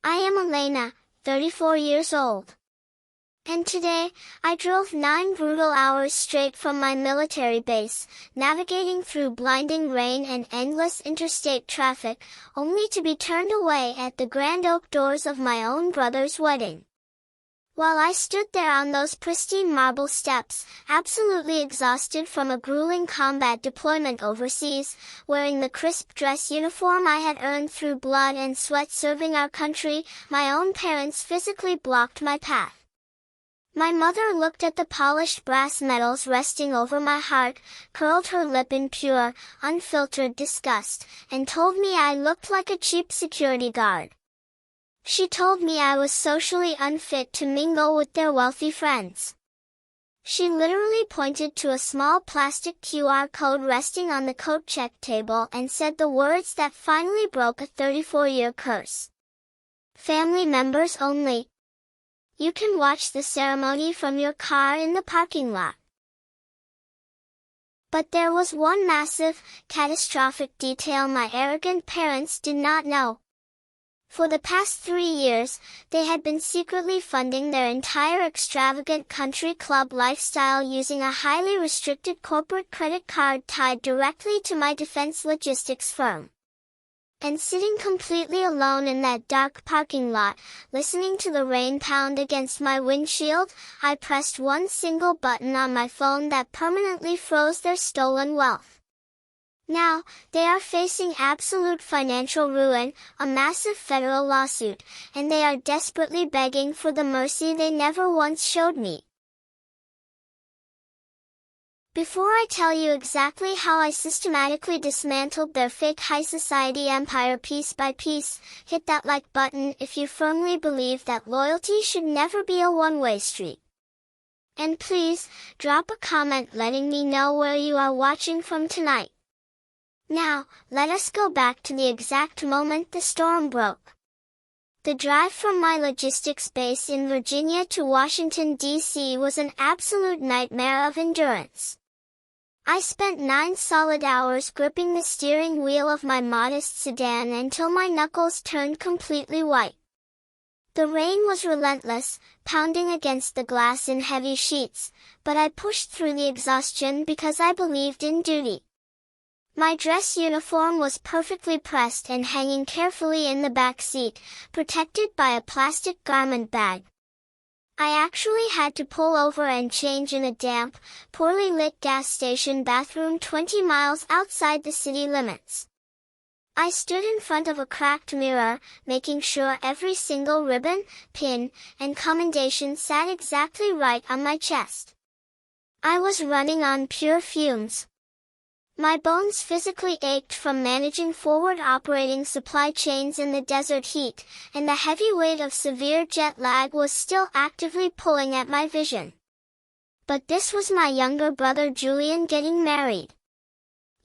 I am Elena, 34 years old. And today, I drove 9 brutal hours straight from my military base, navigating through blinding rain and endless interstate traffic, only to be turned away at the grand oak doors of my own brother's wedding. While I stood there on those pristine marble steps, absolutely exhausted from a grueling combat deployment overseas, wearing the crisp dress uniform I had earned through blood and sweat serving our country, my own parents physically blocked my path. My mother looked at the polished brass medals resting over my heart, curled her lip in pure, unfiltered disgust, and told me I looked like a cheap security guard. She told me I was socially unfit to mingle with their wealthy friends. She literally pointed to a small plastic QR code resting on the coat check table and said the words that finally broke a 34-year curse. Family members only. You can watch the ceremony from your car in the parking lot. But there was one massive, catastrophic detail my arrogant parents did not know. For the past 3 years, they had been secretly funding their entire extravagant country club lifestyle using a highly restricted corporate credit card tied directly to my defense logistics firm. And sitting completely alone in that dark parking lot, listening to the rain pound against my windshield, I pressed one single button on my phone that permanently froze their stolen wealth. Now, they are facing absolute financial ruin, a massive federal lawsuit, and they are desperately begging for the mercy they never once showed me. Before I tell you exactly how I systematically dismantled their fake high society empire piece by piece, hit that like button if you firmly believe that loyalty should never be a one-way street. And please, drop a comment letting me know where you are watching from tonight. Now, let us go back to the exact moment the storm broke. The drive from my logistics base in Virginia to Washington, D.C. was an absolute nightmare of endurance. I spent 9 solid hours gripping the steering wheel of my modest sedan until my knuckles turned completely white. The rain was relentless, pounding against the glass in heavy sheets, but I pushed through the exhaustion because I believed in duty. My dress uniform was perfectly pressed and hanging carefully in the back seat, protected by a plastic garment bag. I actually had to pull over and change in a damp, poorly lit gas station bathroom 20 miles outside the city limits. I stood in front of a cracked mirror, making sure every single ribbon, pin, and commendation sat exactly right on my chest. I was running on pure fumes. My bones physically ached from managing forward operating supply chains in the desert heat, and the heavy weight of severe jet lag was still actively pulling at my vision. But this was my younger brother Julian getting married.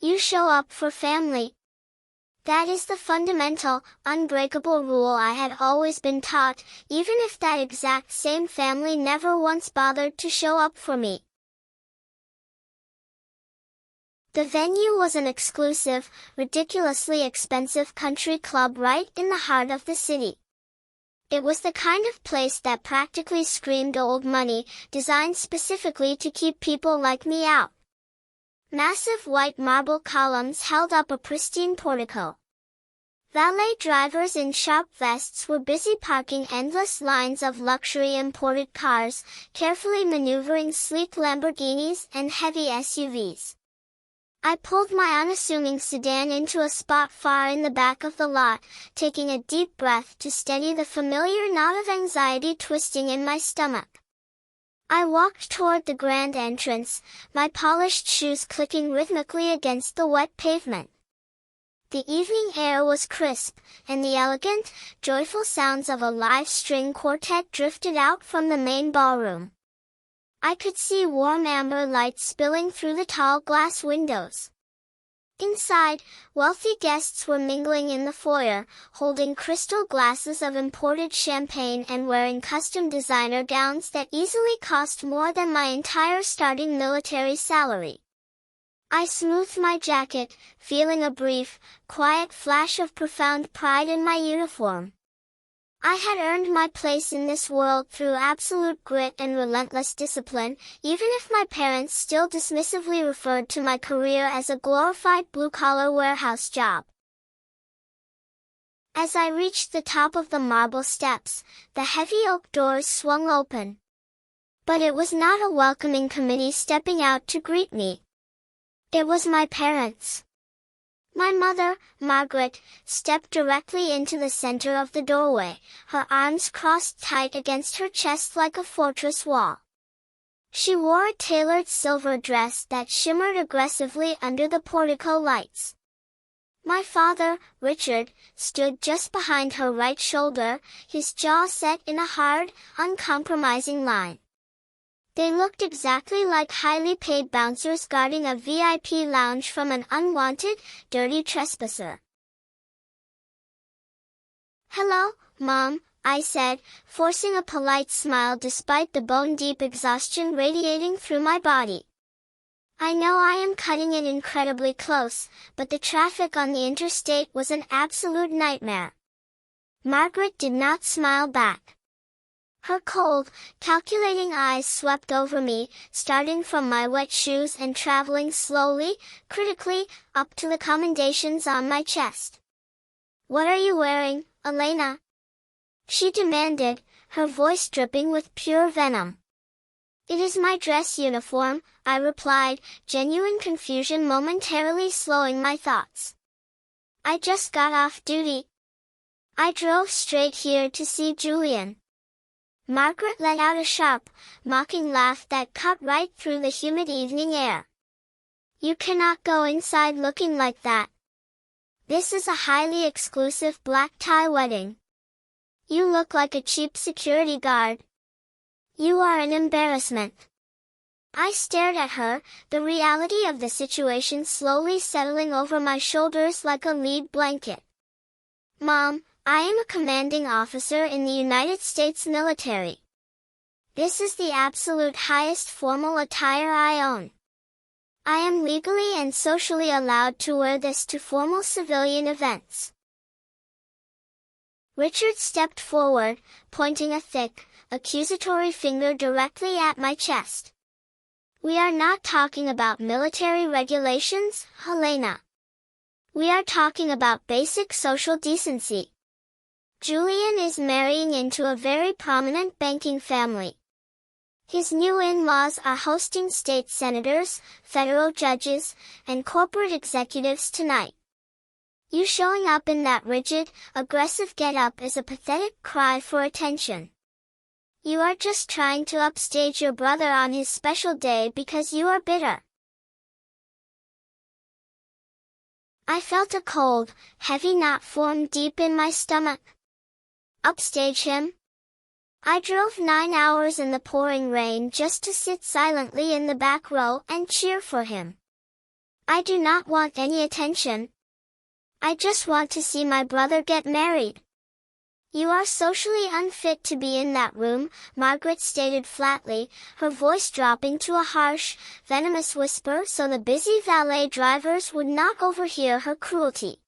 You show up for family. That is the fundamental, unbreakable rule I had always been taught, even if that exact same family never once bothered to show up for me. The venue was an exclusive, ridiculously expensive country club right in the heart of the city. It was the kind of place that practically screamed old money, designed specifically to keep people like me out. Massive white marble columns held up a pristine portico. Valet drivers in sharp vests were busy parking endless lines of luxury imported cars, carefully maneuvering sleek Lamborghinis and heavy SUVs. I pulled my unassuming sedan into a spot far in the back of the lot, taking a deep breath to steady the familiar knot of anxiety twisting in my stomach. I walked toward the grand entrance, my polished shoes clicking rhythmically against the wet pavement. The evening air was crisp, and the elegant, joyful sounds of a live string quartet drifted out from the main ballroom. I could see warm amber light spilling through the tall glass windows. Inside, wealthy guests were mingling in the foyer, holding crystal glasses of imported champagne and wearing custom designer gowns that easily cost more than my entire starting military salary. I smoothed my jacket, feeling a brief, quiet flash of profound pride in my uniform. I had earned my place in this world through absolute grit and relentless discipline, even if my parents still dismissively referred to my career as a glorified blue-collar warehouse job. As I reached the top of the marble steps, the heavy oak doors swung open. But it was not a welcoming committee stepping out to greet me. It was my parents. My mother, Margaret, stepped directly into the center of the doorway, her arms crossed tight against her chest like a fortress wall. She wore a tailored silver dress that shimmered aggressively under the portico lights. My father, Richard, stood just behind her right shoulder, his jaw set in a hard, uncompromising line. They looked exactly like highly paid bouncers guarding a VIP lounge from an unwanted, dirty trespasser. "Hello, Mom," I said, forcing a polite smile despite the bone-deep exhaustion radiating through my body. I know I am cutting it incredibly close, but the traffic on the interstate was an absolute nightmare. Margaret did not smile back. Her cold, calculating eyes swept over me, starting from my wet shoes and traveling slowly, critically, up to the commendations on my chest. "What are you wearing, Elena?" she demanded, her voice dripping with pure venom. "It is my dress uniform," I replied, genuine confusion momentarily slowing my thoughts. "I just got off duty. I drove straight here to see Julian." Margaret let out a sharp, mocking laugh that cut right through the humid evening air. "You cannot go inside looking like that. This is a highly exclusive black tie wedding. You look like a cheap security guard. You are an embarrassment." I stared at her, the reality of the situation slowly settling over my shoulders like a lead blanket. "Mom, I am a commanding officer in the United States military. This is the absolute highest formal attire I own. I am legally and socially allowed to wear this to formal civilian events." Richard stepped forward, pointing a thick, accusatory finger directly at my chest. "We are not talking about military regulations, Helena. We are talking about basic social decency. Julian is marrying into a very prominent banking family. His new in-laws are hosting state senators, federal judges, and corporate executives tonight. You showing up in that rigid, aggressive get-up is a pathetic cry for attention. You are just trying to upstage your brother on his special day because you are bitter." I felt a cold, heavy knot form deep in my stomach. Upstage him? I drove 9 hours in the pouring rain just to sit silently in the back row and cheer for him. I do not want any attention. I just want to see my brother get married. "You are socially unfit to be in that room," Margaret stated flatly, her voice dropping to a harsh, venomous whisper so the busy valet drivers would not overhear her cruelty.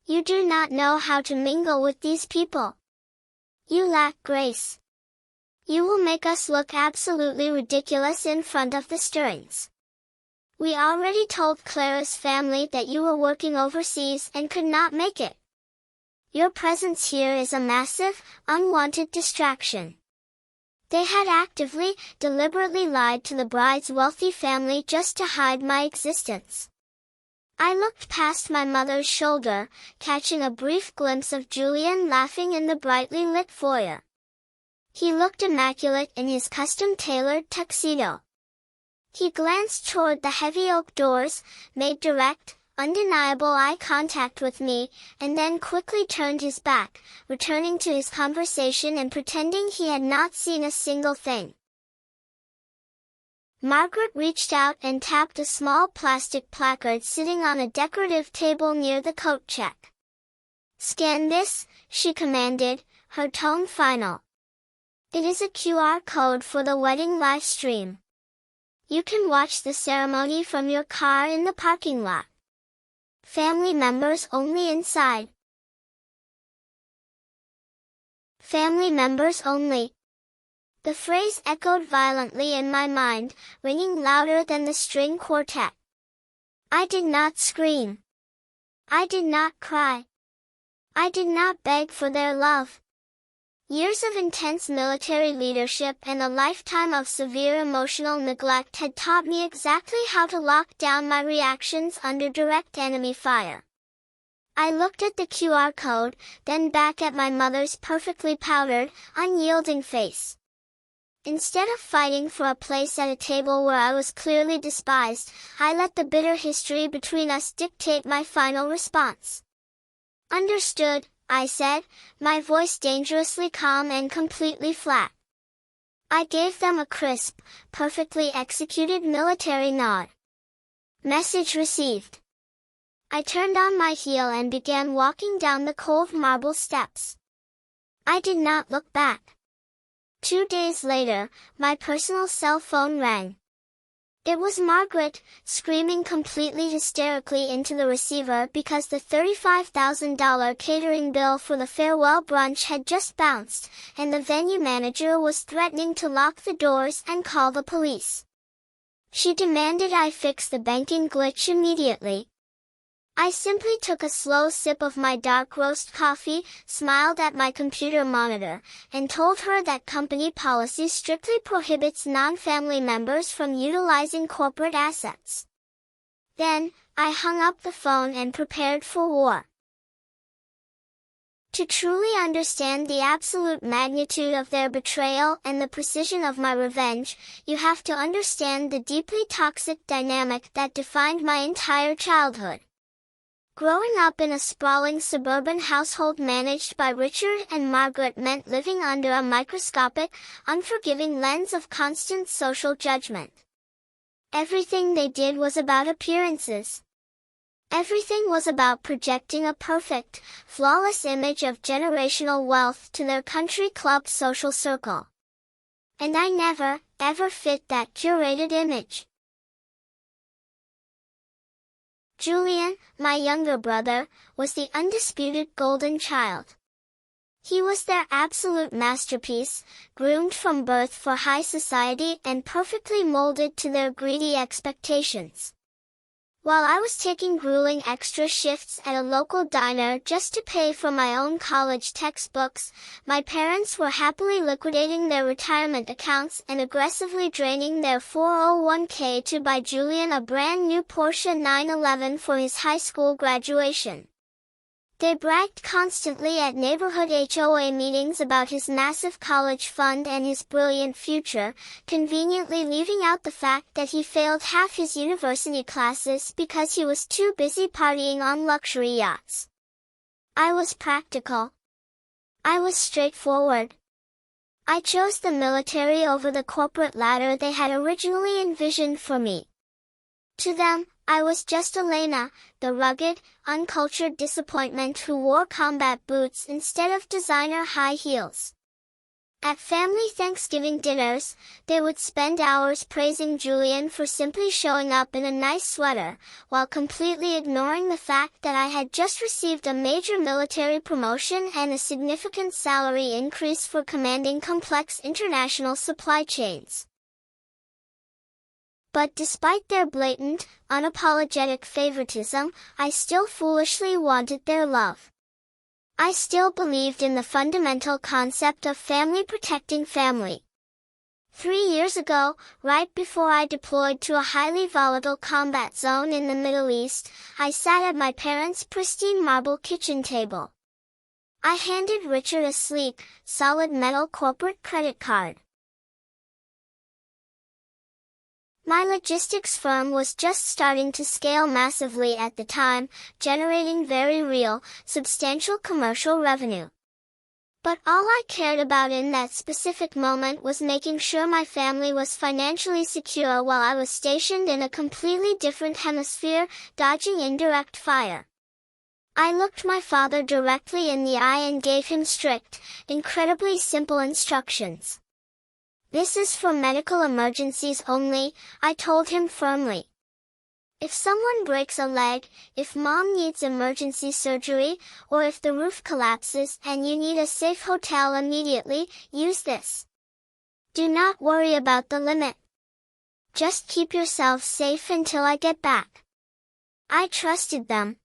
"You do not know how to mingle with these people. You lack grace. You will make us look absolutely ridiculous in front of the Sterns. We already told Clara's family that you were working overseas and could not make it. Your presence here is a massive, unwanted distraction." They had actively, deliberately lied to the bride's wealthy family just to hide my existence. I looked past my mother's shoulder, catching a brief glimpse of Julian laughing in the brightly lit foyer. He looked immaculate in his custom-tailored tuxedo. He glanced toward the heavy oak doors, made direct, undeniable eye contact with me, and then quickly turned his back, returning to his conversation and pretending he had not seen a single thing. Margaret reached out and tapped a small plastic placard sitting on a decorative table near the coat check. "Scan this," she commanded, her tone final. "It is a QR code for the wedding live stream. You can watch the ceremony from your car in the parking lot. Family members only inside." Family members only. The phrase echoed violently in my mind, ringing louder than the string quartet. I did not scream. I did not cry. I did not beg for their love. Years of intense military leadership and a lifetime of severe emotional neglect had taught me exactly how to lock down my reactions under direct enemy fire. I looked at the QR code, then back at my mother's perfectly powdered, unyielding face. Instead of fighting for a place at a table where I was clearly despised, I let the bitter history between us dictate my final response. Understood, I said, my voice dangerously calm and completely flat. I gave them a crisp, perfectly executed military nod. Message received. I turned on my heel and began walking down the cold marble steps. I did not look back. 2 days later, my personal cell phone rang. It was Margaret, screaming completely hysterically into the receiver because the $35,000 catering bill for the farewell brunch had just bounced, and the venue manager was threatening to lock the doors and call the police. She demanded I fix the banking glitch immediately. I simply took a slow sip of my dark roast coffee, smiled at my computer monitor, and told her that company policy strictly prohibits non-family members from utilizing corporate assets. Then, I hung up the phone and prepared for war. To truly understand the absolute magnitude of their betrayal and the precision of my revenge, you have to understand the deeply toxic dynamic that defined my entire childhood. Growing up in a sprawling suburban household managed by Richard and Margaret meant living under a microscopic, unforgiving lens of constant social judgment. Everything they did was about appearances. Everything was about projecting a perfect, flawless image of generational wealth to their country club social circle. And I never, ever fit that curated image. Julian, my younger brother, was the undisputed golden child. He was their absolute masterpiece, groomed from birth for high society and perfectly molded to their greedy expectations. While I was taking grueling extra shifts at a local diner just to pay for my own college textbooks, my parents were happily liquidating their retirement accounts and aggressively draining their 401k to buy Julian a brand new Porsche 911 for his high school graduation. They bragged constantly at neighborhood HOA meetings about his massive college fund and his brilliant future, conveniently leaving out the fact that he failed half his university classes because he was too busy partying on luxury yachts. I was practical. I was straightforward. I chose the military over the corporate ladder they had originally envisioned for me. To them, I was just Elena, the rugged, uncultured disappointment who wore combat boots instead of designer high heels. At family Thanksgiving dinners, they would spend hours praising Julian for simply showing up in a nice sweater, while completely ignoring the fact that I had just received a major military promotion and a significant salary increase for commanding complex international supply chains. But despite their blatant, unapologetic favoritism, I still foolishly wanted their love. I still believed in the fundamental concept of family protecting family. 3 years ago, right before I deployed to a highly volatile combat zone in the Middle East, I sat at my parents' pristine marble kitchen table. I handed Richard a sleek, solid metal corporate credit card. My logistics firm was just starting to scale massively at the time, generating very real, substantial commercial revenue. But all I cared about in that specific moment was making sure my family was financially secure while I was stationed in a completely different hemisphere, dodging indirect fire. I looked my father directly in the eye and gave him strict, incredibly simple instructions. This is for medical emergencies only, I told him firmly. If someone breaks a leg, if mom needs emergency surgery, or if the roof collapses and you need a safe hotel immediately, use this. Do not worry about the limit. Just keep yourself safe until I get back. I trusted them.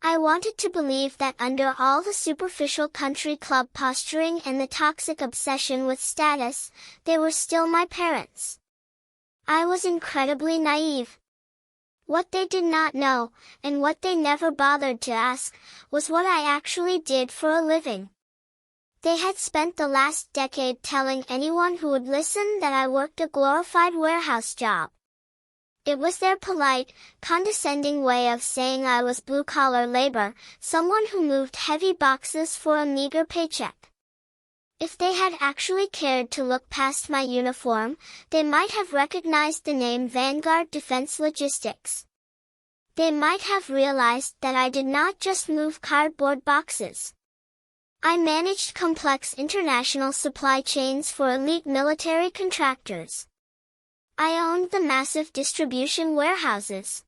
I wanted to believe that under all the superficial country club posturing and the toxic obsession with status, they were still my parents. I was incredibly naive. What they did not know, and what they never bothered to ask, was what I actually did for a living. They had spent the last decade telling anyone who would listen that I worked a glorified warehouse job. It was their polite, condescending way of saying I was blue-collar labor, someone who moved heavy boxes for a meager paycheck. If they had actually cared to look past my uniform, they might have recognized the name Vanguard Defense Logistics. They might have realized that I did not just move cardboard boxes. I managed complex international supply chains for elite military contractors. I owned the massive distribution warehouses.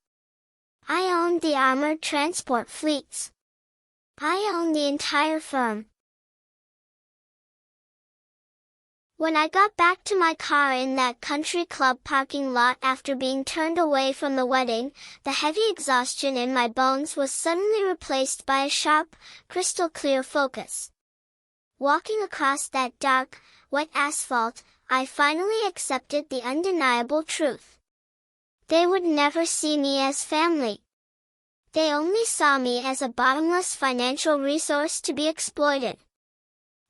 I owned the armored transport fleets. I owned the entire firm. When I got back to my car in that country club parking lot after being turned away from the wedding, the heavy exhaustion in my bones was suddenly replaced by a sharp, crystal-clear focus. Walking across that dark, wet asphalt, I finally accepted the undeniable truth. They would never see me as family. They only saw me as a bottomless financial resource to be exploited.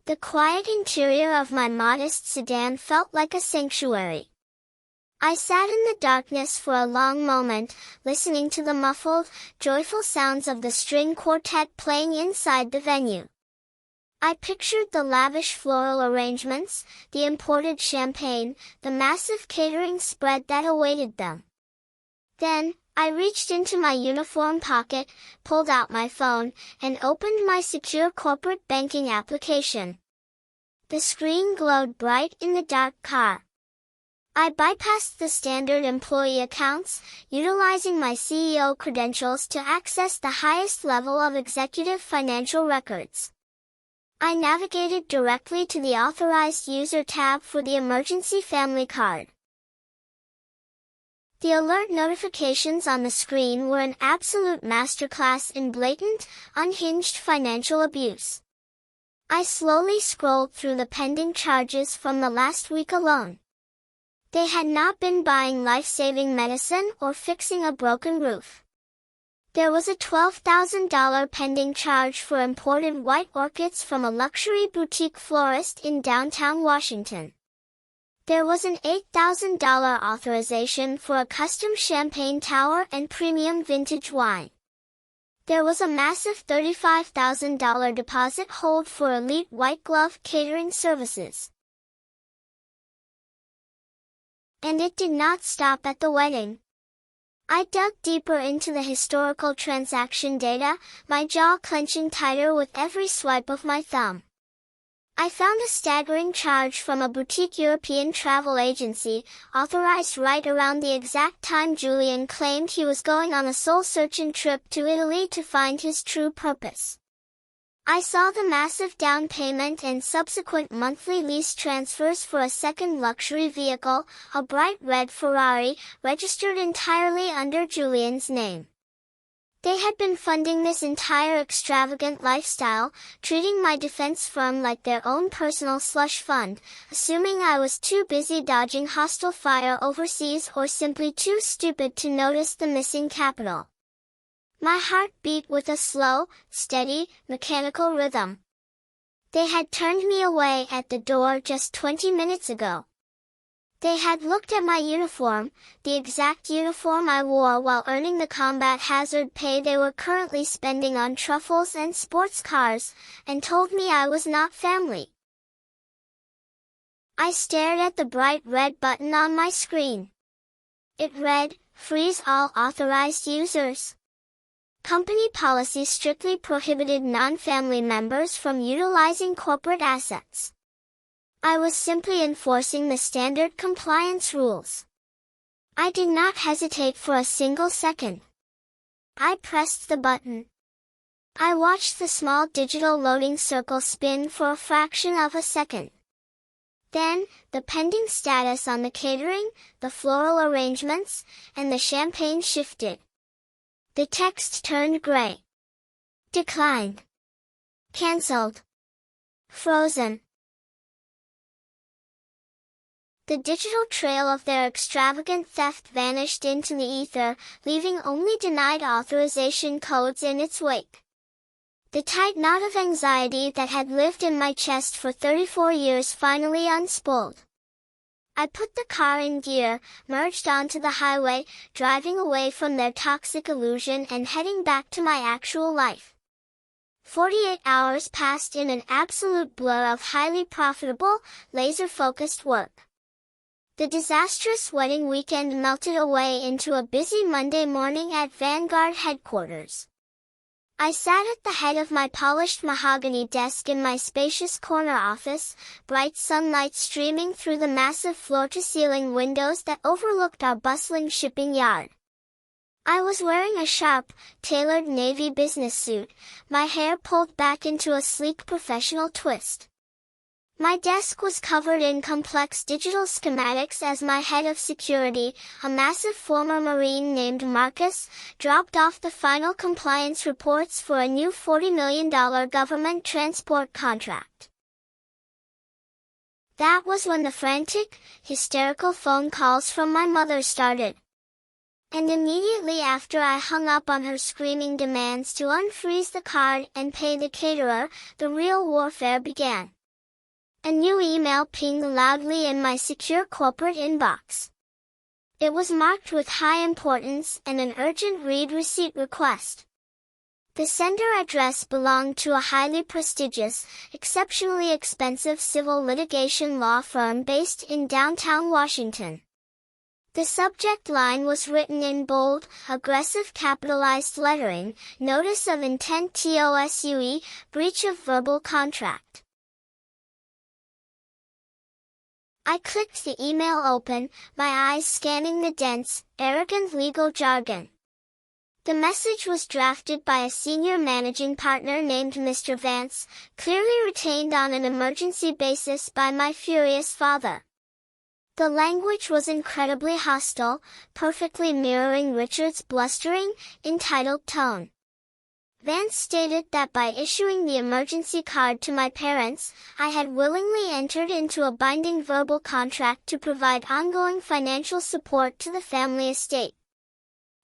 The quiet interior of my modest sedan felt like a sanctuary. I sat in the darkness for a long moment, listening to the muffled, joyful sounds of the string quartet playing inside the venue. I pictured the lavish floral arrangements, the imported champagne, the massive catering spread that awaited them. Then, I reached into my uniform pocket, pulled out my phone, and opened my secure corporate banking application. The screen glowed bright in the dark car. I bypassed the standard employee accounts, utilizing my CEO credentials to access the highest level of executive financial records. I navigated directly to the Authorized User tab for the Emergency Family Card. The alert notifications on the screen were an absolute masterclass in blatant, unhinged financial abuse. I slowly scrolled through the pending charges from the last week alone. They had not been buying life-saving medicine or fixing a broken roof. There was a $12,000 pending charge for imported white orchids from a luxury boutique florist in downtown Washington. There was an $8,000 authorization for a custom champagne tower and premium vintage wine. There was a massive $35,000 deposit hold for elite white glove catering services. And it did not stop at the wedding. I dug deeper into the historical transaction data, my jaw clenching tighter with every swipe of my thumb. I found a staggering charge from a boutique European travel agency, authorized right around the exact time Julian claimed he was going on a soul-searching trip to Italy to find his true purpose. I saw the massive down payment and subsequent monthly lease transfers for a second luxury vehicle, a bright red Ferrari, registered entirely under Julian's name. They had been funding this entire extravagant lifestyle, treating my defense firm like their own personal slush fund, assuming I was too busy dodging hostile fire overseas or simply too stupid to notice the missing capital. My heart beat with a slow, steady, mechanical rhythm. They had turned me away at the door just 20 minutes ago. They had looked at my uniform, the exact uniform I wore while earning the combat hazard pay they were currently spending on truffles and sports cars, and told me I was not family. I stared at the bright red button on my screen. It read, "Freeze all authorized users." Company policy strictly prohibited non-family members from utilizing corporate assets. I was simply enforcing the standard compliance rules. I did not hesitate for a single second. I pressed the button. I watched the small digital loading circle spin for a fraction of a second. Then, the pending status on the catering, the floral arrangements, and the champagne shifted. The text turned gray. Declined. Cancelled. Frozen. The digital trail of their extravagant theft vanished into the ether, leaving only denied authorization codes in its wake. The tight knot of anxiety that had lived in my chest for 34 years finally unspooled. I put the car in gear, merged onto the highway, driving away from their toxic illusion and heading back to my actual life. 48 hours passed in an absolute blur of highly profitable, laser-focused work. The disastrous wedding weekend melted away into a busy Monday morning at Vanguard headquarters. I sat at the head of my polished mahogany desk in my spacious corner office, bright sunlight streaming through the massive floor-to-ceiling windows that overlooked our bustling shipping yard. I was wearing a sharp, tailored navy business suit, my hair pulled back into a sleek professional twist. My desk was covered in complex digital schematics as my head of security, a massive former Marine named Marcus, dropped off the final compliance reports for a new $40 million government transport contract. That was when the frantic, hysterical phone calls from my mother started. And immediately after I hung up on her screaming demands to unfreeze the card and pay the caterer, the real warfare began. A new email pinged loudly in my secure corporate inbox. It was marked with high importance and an urgent read receipt request. The sender address belonged to a highly prestigious, exceptionally expensive civil litigation law firm based in downtown Washington. The subject line was written in bold, aggressive capitalized lettering, Notice of Intent TOSUE, Breach of Verbal Contract. I clicked the email open, my eyes scanning the dense, arrogant legal jargon. The message was drafted by a senior managing partner named Mr. Vance, clearly retained on an emergency basis by my furious father. The language was incredibly hostile, perfectly mirroring Richard's blustering, entitled tone. Vance stated that by issuing the emergency card to my parents, I had willingly entered into a binding verbal contract to provide ongoing financial support to the family estate.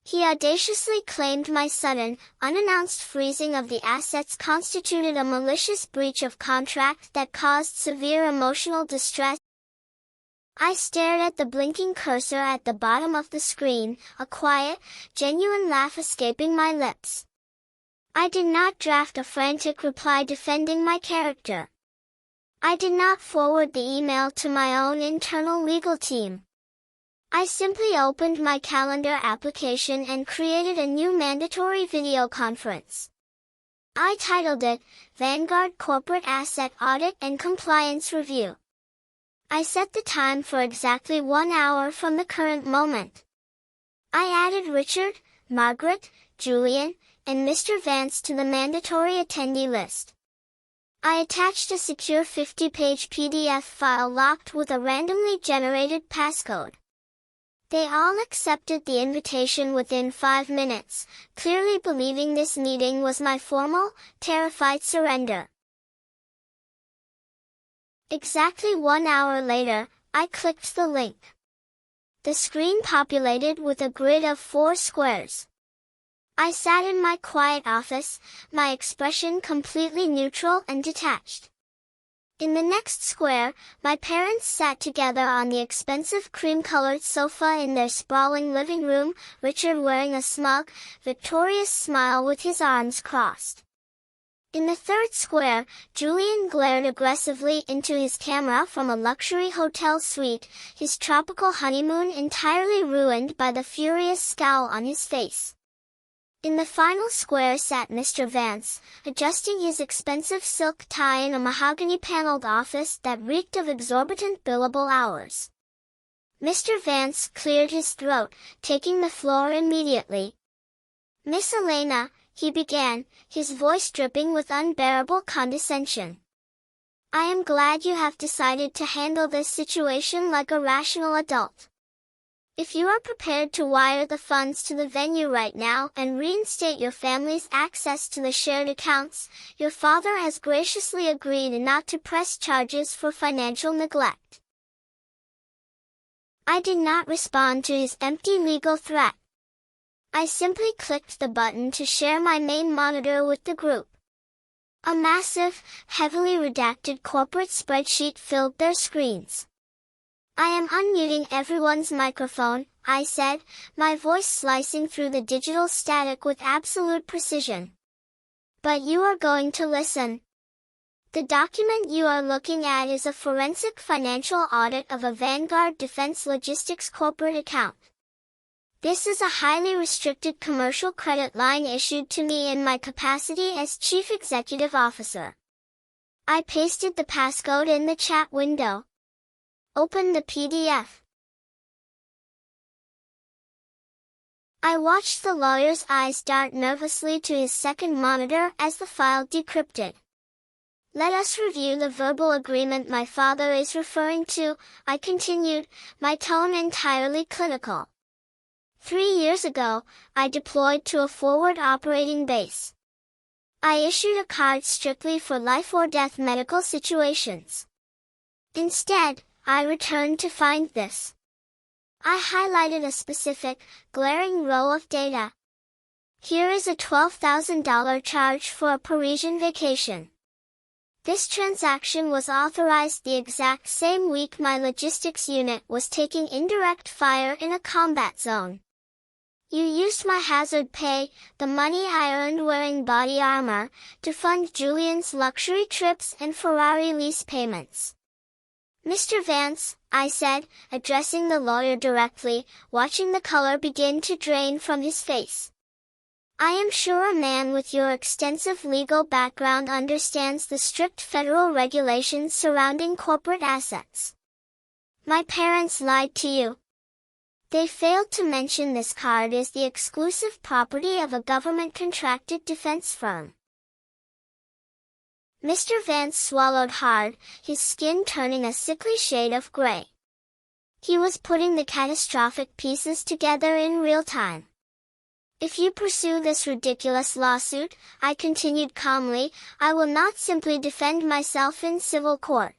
He audaciously claimed my sudden, unannounced freezing of the assets constituted a malicious breach of contract that caused severe emotional distress. I stared at the blinking cursor at the bottom of the screen, a quiet, genuine laugh escaping my lips. I did not draft a frantic reply defending my character. I did not forward the email to my own internal legal team. I simply opened my calendar application and created a new mandatory video conference. I titled it, Vanguard Corporate Asset Audit and Compliance Review. I set the time for exactly 1 hour from the current moment. I added Richard, Margaret, Julian, and Mr. Vance to the mandatory attendee list. I attached a secure 50-page PDF file locked with a randomly generated passcode. They all accepted the invitation within 5 minutes, clearly believing this meeting was my formal, terrified surrender. Exactly 1 hour later, I clicked the link. The screen populated with a grid of 4 squares. I sat in my quiet office, my expression completely neutral and detached. In the next square, my parents sat together on the expensive cream-colored sofa in their sprawling living room, Richard wearing a smug, victorious smile with his arms crossed. In the third square, Julian glared aggressively into his camera from a luxury hotel suite, his tropical honeymoon entirely ruined by the furious scowl on his face. In the final square sat Mr. Vance, adjusting his expensive silk tie in a mahogany-paneled office that reeked of exorbitant billable hours. Mr. Vance cleared his throat, taking the floor immediately. "Miss Elena," he began, his voice dripping with unbearable condescension. "I am glad you have decided to handle this situation like a rational adult. If you are prepared to wire the funds to the venue right now and reinstate your family's access to the shared accounts, your father has graciously agreed not to press charges for financial neglect." I did not respond to his empty legal threat. I simply clicked the button to share my main monitor with the group. A massive, heavily redacted corporate spreadsheet filled their screens. "I am unmuting everyone's microphone," I said, my voice slicing through the digital static with absolute precision. "But you are going to listen. The document you are looking at is a forensic financial audit of a Vanguard Defense Logistics corporate account. This is a highly restricted commercial credit line issued to me in my capacity as Chief Executive Officer." I pasted the passcode in the chat window. "Open the PDF." I watched the lawyer's eyes dart nervously to his second monitor as the file decrypted. "Let us review the verbal agreement my father is referring to," I continued, my tone entirely clinical. 3 years ago, I deployed to a forward operating base. I issued a card strictly for life or death medical situations. Instead, I returned to find this. I highlighted a specific, glaring row of data. Here is a $12,000 charge for a Parisian vacation. This transaction was authorized the exact same week my logistics unit was taking indirect fire in a combat zone. You used my hazard pay, the money I earned wearing body armor, to fund Julian's luxury trips and Ferrari lease payments. "Mr. Vance," I said, addressing the lawyer directly, watching the color begin to drain from his face. "I am sure a man with your extensive legal background understands the strict federal regulations surrounding corporate assets. My parents lied to you. They failed to mention this card is the exclusive property of a government-contracted defense firm." Mr. Vance swallowed hard, his skin turning a sickly shade of gray. He was putting the catastrophic pieces together in real time. "If you pursue this ridiculous lawsuit," I continued calmly, "I will not simply defend myself in civil court.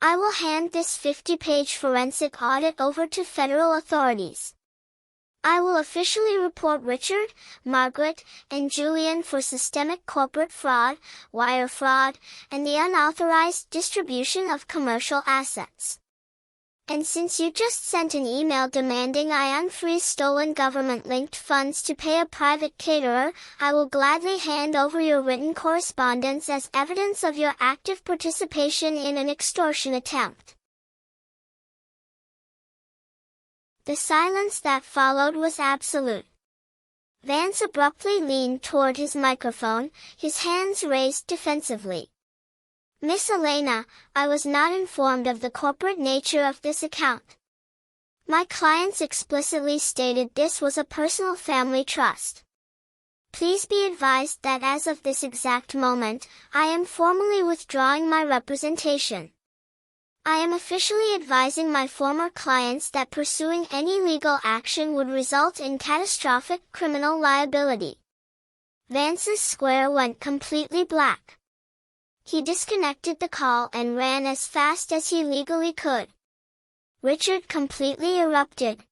I will hand this 50-page forensic audit over to federal authorities. I will officially report Richard, Margaret, and Julian for systemic corporate fraud, wire fraud, and the unauthorized distribution of commercial assets. And since you just sent an email demanding I unfreeze stolen government-linked funds to pay a private caterer, I will gladly hand over your written correspondence as evidence of your active participation in an extortion attempt." The silence that followed was absolute. Vance abruptly leaned toward his microphone, his hands raised defensively. "Miss Elena, I was not informed of the corporate nature of this account. My clients explicitly stated this was a personal family trust. Please be advised that as of this exact moment, I am formally withdrawing my representation. I am officially advising my former clients that pursuing any legal action would result in catastrophic criminal liability." Vance's square went completely black. He disconnected the call and ran as fast as he legally could. Richard completely erupted.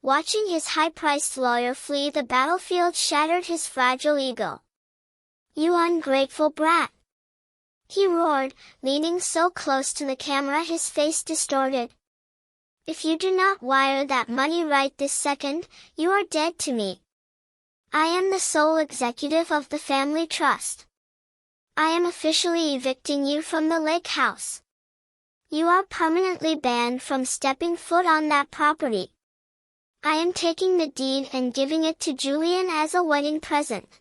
Watching his high-priced lawyer flee the battlefield shattered his fragile ego. "You ungrateful brat!" he roared, leaning so close to the camera his face distorted. "If you do not wire that money right this second, you are dead to me. I am the sole executive of the family trust. I am officially evicting you from the lake house. You are permanently banned from stepping foot on that property. I am taking the deed and giving it to Julian as a wedding present.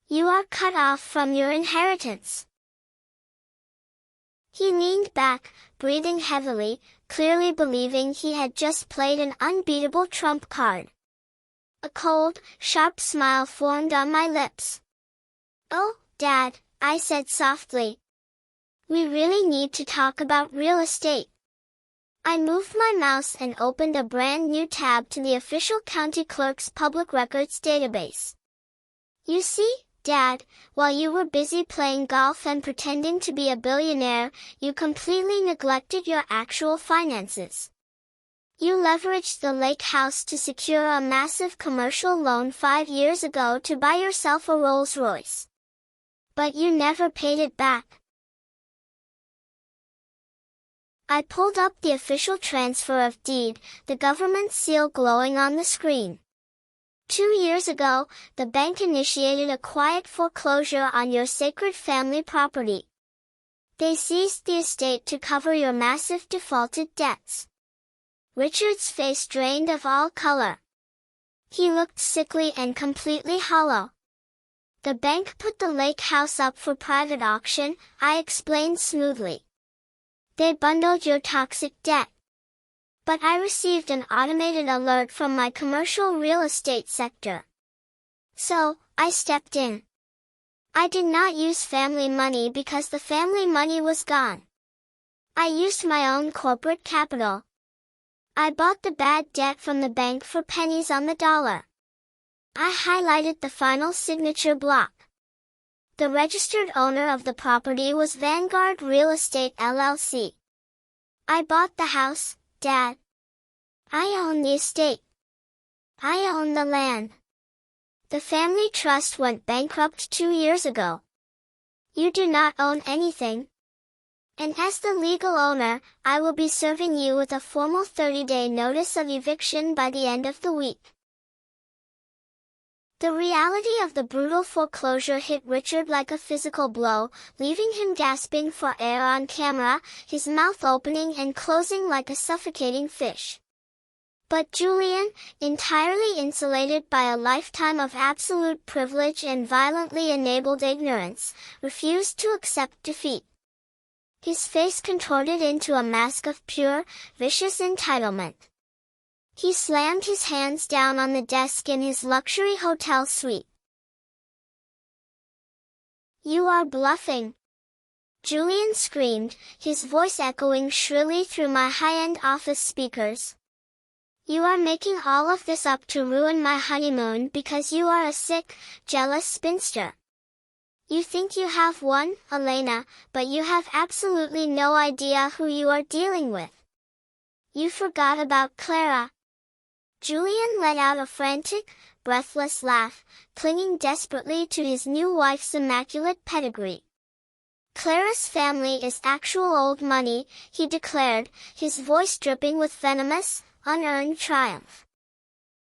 You are cut off from your inheritance." He leaned back, breathing heavily, clearly believing he had just played an unbeatable trump card. A cold, sharp smile formed on my lips. "Oh, Dad," I said softly. "We really need to talk about real estate." I moved my mouse and opened a brand new tab to the official county clerk's public records database. "You see, Dad, while you were busy playing golf and pretending to be a billionaire, you completely neglected your actual finances. You leveraged the lake house to secure a massive commercial loan 5 years ago to buy yourself a Rolls-Royce. But you never paid it back." I pulled up the official transfer of deed, the government seal glowing on the screen. 2 years ago, the bank initiated a quiet foreclosure on your sacred family property. They seized the estate to cover your massive defaulted debts. Richard's face drained of all color. He looked sickly and completely hollow. "The bank put the lake house up for private auction," I explained smoothly. "They bundled your toxic debt. But I received an automated alert from my commercial real estate sector. So, I stepped in. I did not use family money because the family money was gone. I used my own corporate capital. I bought the bad debt from the bank for pennies on the dollar." I highlighted the final signature block. The registered owner of the property was Vanguard Real Estate LLC. "I bought the house, Dad. I own the estate. I own the land. The family trust went bankrupt 2 years ago. You do not own anything. And as the legal owner, I will be serving you with a formal 30-day notice of eviction by the end of the week." The reality of the brutal foreclosure hit Richard like a physical blow, leaving him gasping for air on camera, his mouth opening and closing like a suffocating fish. But Julian, entirely insulated by a lifetime of absolute privilege and violently enabled ignorance, refused to accept defeat. His face contorted into a mask of pure, vicious entitlement. He slammed his hands down on the desk in his luxury hotel suite. "You are bluffing!" Julian screamed, his voice echoing shrilly through my high-end office speakers. "You are making all of this up to ruin my honeymoon because you are a sick, jealous spinster. You think you have won, Elena, but you have absolutely no idea who you are dealing with. You forgot about Clara." Julian let out a frantic, breathless laugh, clinging desperately to his new wife's immaculate pedigree. "Clara's family is actual old money," he declared, his voice dripping with venomous, unearned triumph.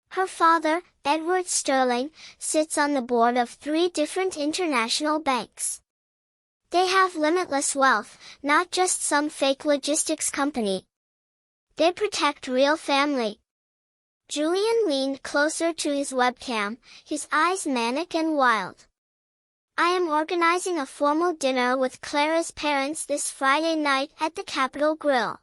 "Her father, Edward Sterling, sits on the board of 3 different international banks. They have limitless wealth, not just some fake logistics company. They protect real family." Julian leaned closer to his webcam, his eyes manic and wild. "I am organizing a formal dinner with Clara's parents this Friday night at the Capitol Grill.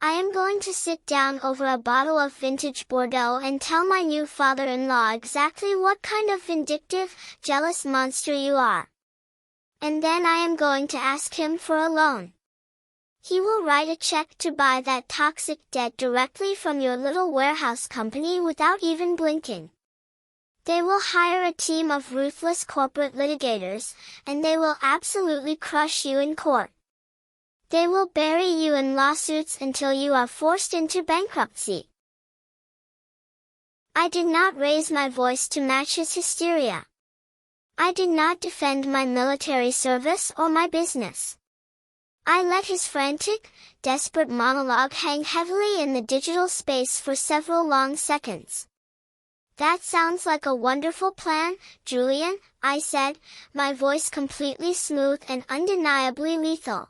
I am going to sit down over a bottle of vintage Bordeaux and tell my new father-in-law exactly what kind of vindictive, jealous monster you are. And then I am going to ask him for a loan. He will write a check to buy that toxic debt directly from your little warehouse company without even blinking. They will hire a team of ruthless corporate litigators, and they will absolutely crush you in court. They will bury you in lawsuits until you are forced into bankruptcy." I did not raise my voice to match his hysteria. I did not defend my military service or my business. I let his frantic, desperate monologue hang heavily in the digital space for several long seconds. "That sounds like a wonderful plan, Julian," I said, my voice completely smooth and undeniably lethal.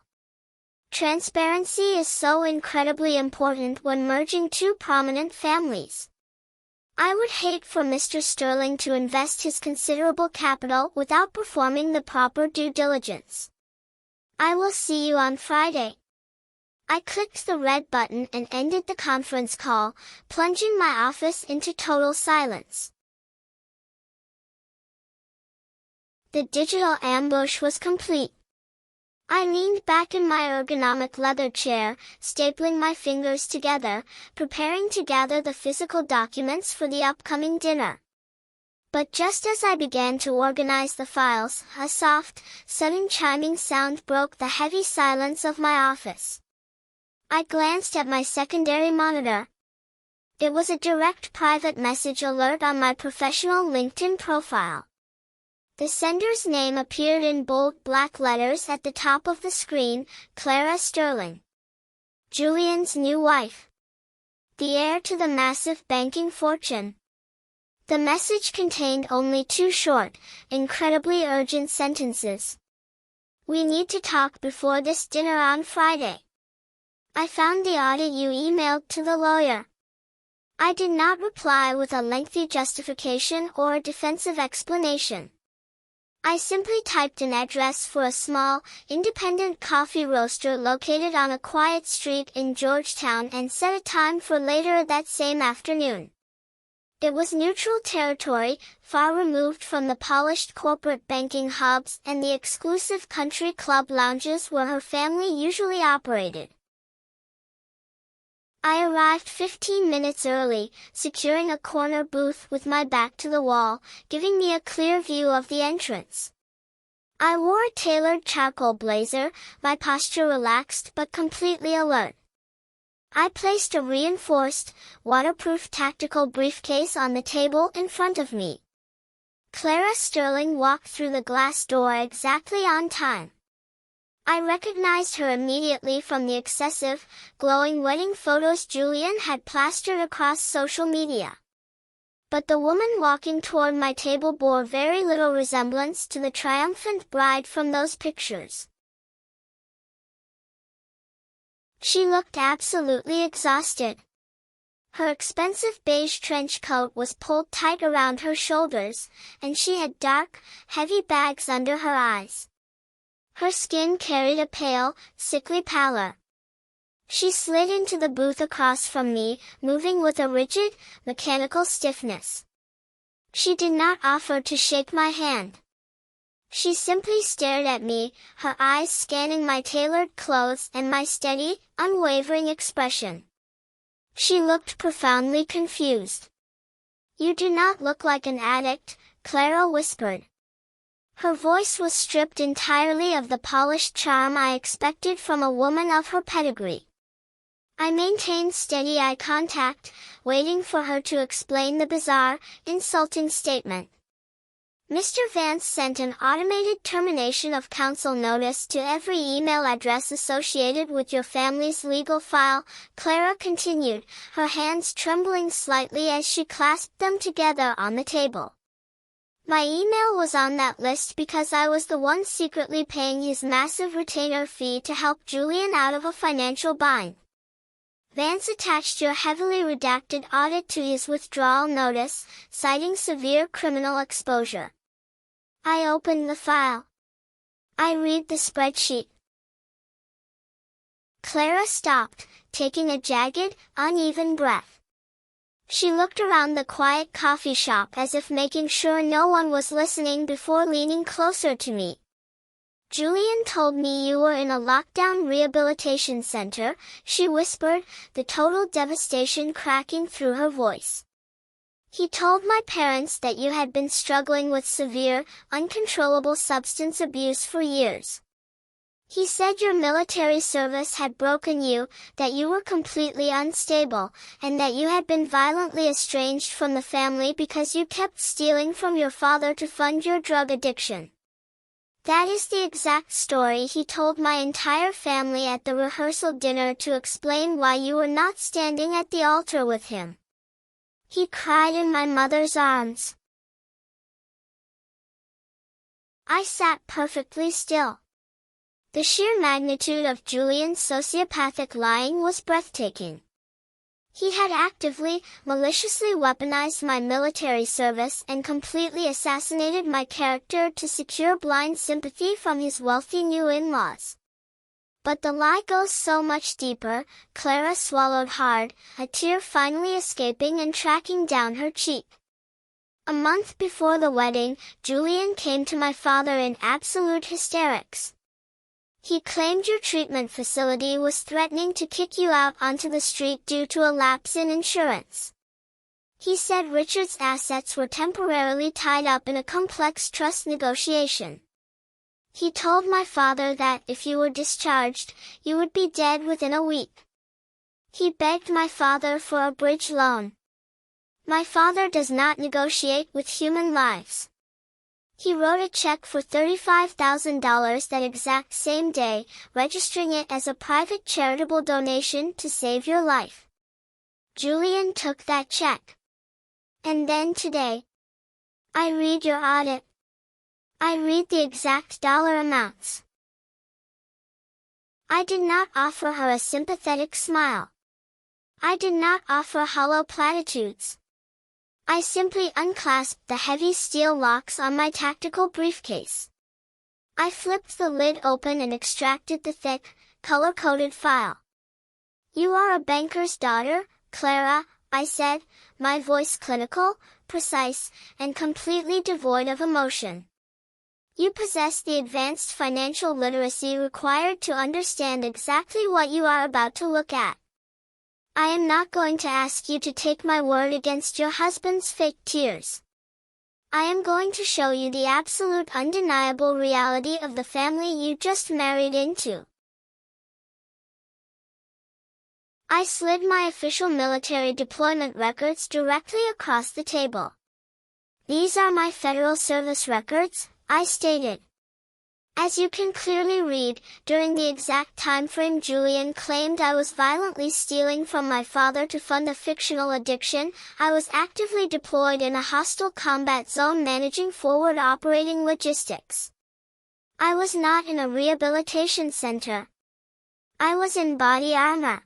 "Transparency is so incredibly important when merging 2 prominent families. I would hate for Mr. Sterling to invest his considerable capital without performing the proper due diligence. I will see you on Friday. I clicked the red button and ended the conference call, plunging my office into total silence. The digital ambush was complete. I leaned back in my ergonomic leather chair, stapling my fingers together, preparing to gather the physical documents for the upcoming dinner. But just as I began to organize the files, a soft, sudden chiming sound broke the heavy silence of my office. I glanced at my secondary monitor. It was a direct private message alert on my professional LinkedIn profile. The sender's name appeared in bold black letters at the top of the screen, Clara Sterling. Julian's new wife. The heir to the massive banking fortune. The message contained only two short, incredibly urgent sentences. We need to talk before this dinner on Friday. I found the audit you emailed to the lawyer. I did not reply with a lengthy justification or a defensive explanation. I simply typed an address for a small, independent coffee roaster located on a quiet street in Georgetown and set a time for later that same afternoon. It was neutral territory, far removed from the polished corporate banking hubs and the exclusive country club lounges where her family usually operated. I arrived 15 minutes early, securing a corner booth with my back to the wall, giving me a clear view of the entrance. I wore a tailored charcoal blazer, my posture relaxed but completely alert. I placed a reinforced, waterproof tactical briefcase on the table in front of me. Clara Sterling walked through the glass door exactly on time. I recognized her immediately from the excessive, glowing wedding photos Julian had plastered across social media. But the woman walking toward my table bore very little resemblance to the triumphant bride from those pictures. She looked absolutely exhausted. Her expensive beige trench coat was pulled tight around her shoulders, and she had dark, heavy bags under her eyes. Her skin carried a pale, sickly pallor. She slid into the booth across from me, moving with a rigid, mechanical stiffness. She did not offer to shake my hand. She simply stared at me, her eyes scanning my tailored clothes and my steady, unwavering expression. She looked profoundly confused. "You do not look like an addict," Clara whispered. Her voice was stripped entirely of the polished charm I expected from a woman of her pedigree. I maintained steady eye contact, waiting for her to explain the bizarre, insulting statement. "Mr. Vance sent an automated termination of counsel notice to every email address associated with your family's legal file," Clara continued, her hands trembling slightly as she clasped them together on the table. My email was on that list because I was the one secretly paying his massive retainer fee to help Julian out of a financial bind. Vance attached your heavily redacted audit to his withdrawal notice, citing severe criminal exposure. I opened the file. I read the spreadsheet. Clara stopped, taking a jagged, uneven breath. She looked around the quiet coffee shop as if making sure no one was listening before leaning closer to me. "Julian told me you were in a lockdown rehabilitation center," she whispered, the total devastation cracking through her voice. "He told my parents that you had been struggling with severe, uncontrollable substance abuse for years. He said your military service had broken you, that you were completely unstable, and that you had been violently estranged from the family because you kept stealing from your father to fund your drug addiction. That is the exact story he told my entire family at the rehearsal dinner to explain why you were not standing at the altar with him. He cried in my mother's arms." I sat perfectly still. The sheer magnitude of Julian's sociopathic lying was breathtaking. He had actively, maliciously weaponized my military service and completely assassinated my character to secure blind sympathy from his wealthy new in-laws. But the lie goes so much deeper. Clara swallowed hard, a tear finally escaping and tracking down her cheek. A month before the wedding, Julian came to my father in absolute hysterics. He claimed your treatment facility was threatening to kick you out onto the street due to a lapse in insurance. He said Richard's assets were temporarily tied up in a complex trust negotiation. He told my father that if you were discharged, you would be dead within a week. He begged my father for a bridge loan. My father does not negotiate with human lives. He wrote a check for $35,000 that exact same day, registering it as a private charitable donation to save your life. Julian took that check. And then today, I read your audit. I read the exact dollar amounts. I did not offer her a sympathetic smile. I did not offer hollow platitudes. I simply unclasped the heavy steel locks on my tactical briefcase. I flipped the lid open and extracted the thick, color-coded file. "You are a banker's daughter, Clara," I said, my voice clinical, precise, and completely devoid of emotion. "You possess the advanced financial literacy required to understand exactly what you are about to look at. I am not going to ask you to take my word against your husband's fake tears. I am going to show you the absolute undeniable reality of the family you just married into." I slid my official military deployment records directly across the table. "These are my federal service records," I stated. As you can clearly read, during the exact time frame Julian claimed I was violently stealing from my father to fund a fictional addiction, I was actively deployed in a hostile combat zone managing forward operating logistics. I was not in a rehabilitation center. I was in body armor.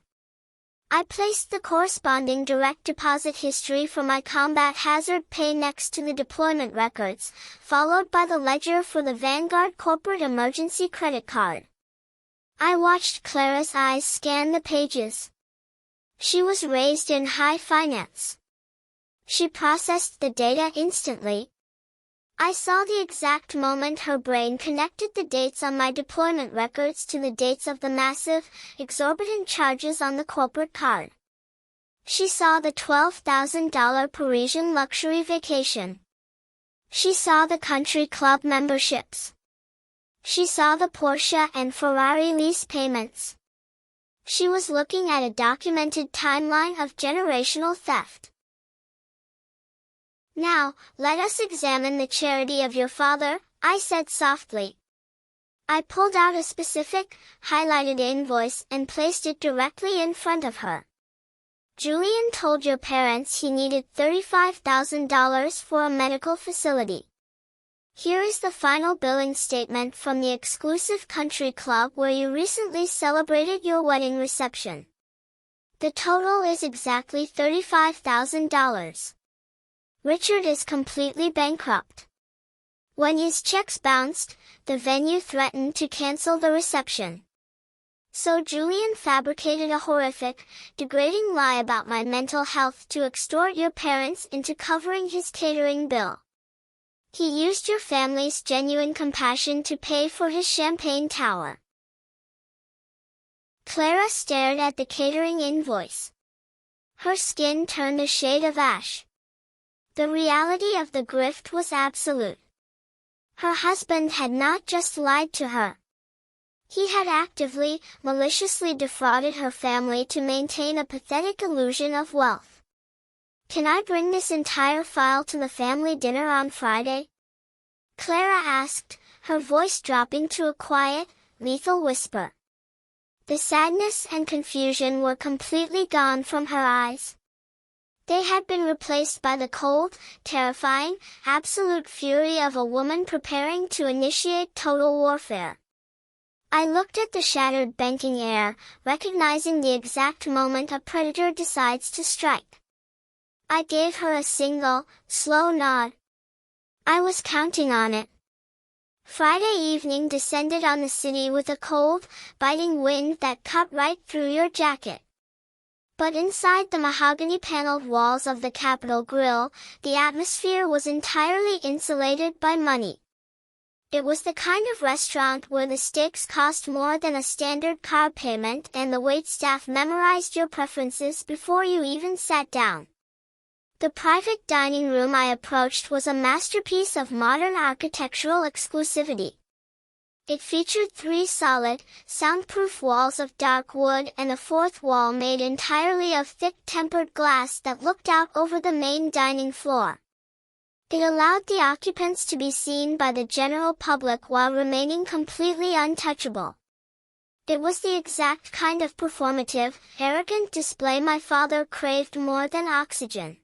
I placed the corresponding direct deposit history for my combat hazard pay next to the deployment records, followed by the ledger for the Vanguard corporate emergency credit card. I watched Clara's eyes scan the pages. She was raised in high finance. She processed the data instantly. I saw the exact moment her brain connected the dates on my deployment records to the dates of the massive, exorbitant charges on the corporate card. She saw the $12,000 Parisian luxury vacation. She saw the country club memberships. She saw the Porsche and Ferrari lease payments. She was looking at a documented timeline of generational theft. "Now, let us examine the charity of your father," I said softly. I pulled out a specific, highlighted invoice and placed it directly in front of her. "Julian told your parents he needed $35,000 for a medical facility. Here is the final billing statement from the exclusive country club where you recently celebrated your wedding reception. The total is exactly $35,000. Richard is completely bankrupt. When his checks bounced, the venue threatened to cancel the reception. So Julian fabricated a horrific, degrading lie about my mental health to extort your parents into covering his catering bill. He used your family's genuine compassion to pay for his champagne tower." Clara stared at the catering invoice. Her skin turned a shade of ash. The reality of the grift was absolute. Her husband had not just lied to her. He had actively, maliciously defrauded her family to maintain a pathetic illusion of wealth. "Can I bring this entire file to the family dinner on Friday?" Clara asked, her voice dropping to a quiet, lethal whisper. The sadness and confusion were completely gone from her eyes. They had been replaced by the cold, terrifying, absolute fury of a woman preparing to initiate total warfare. I looked at the shattered banking air, recognizing the exact moment a predator decides to strike. I gave her a single, slow nod. I was counting on it. Friday evening descended on the city with a cold, biting wind that cut right through your jacket. But inside the mahogany-paneled walls of the Capitol Grill, the atmosphere was entirely insulated by money. It was the kind of restaurant where the steaks cost more than a standard car payment and the waitstaff memorized your preferences before you even sat down. The private dining room I approached was a masterpiece of modern architectural exclusivity. It featured 3 solid, soundproof walls of dark wood and a 4th wall made entirely of thick tempered glass that looked out over the main dining floor. It allowed the occupants to be seen by the general public while remaining completely untouchable. It was the exact kind of performative, arrogant display my father craved more than oxygen.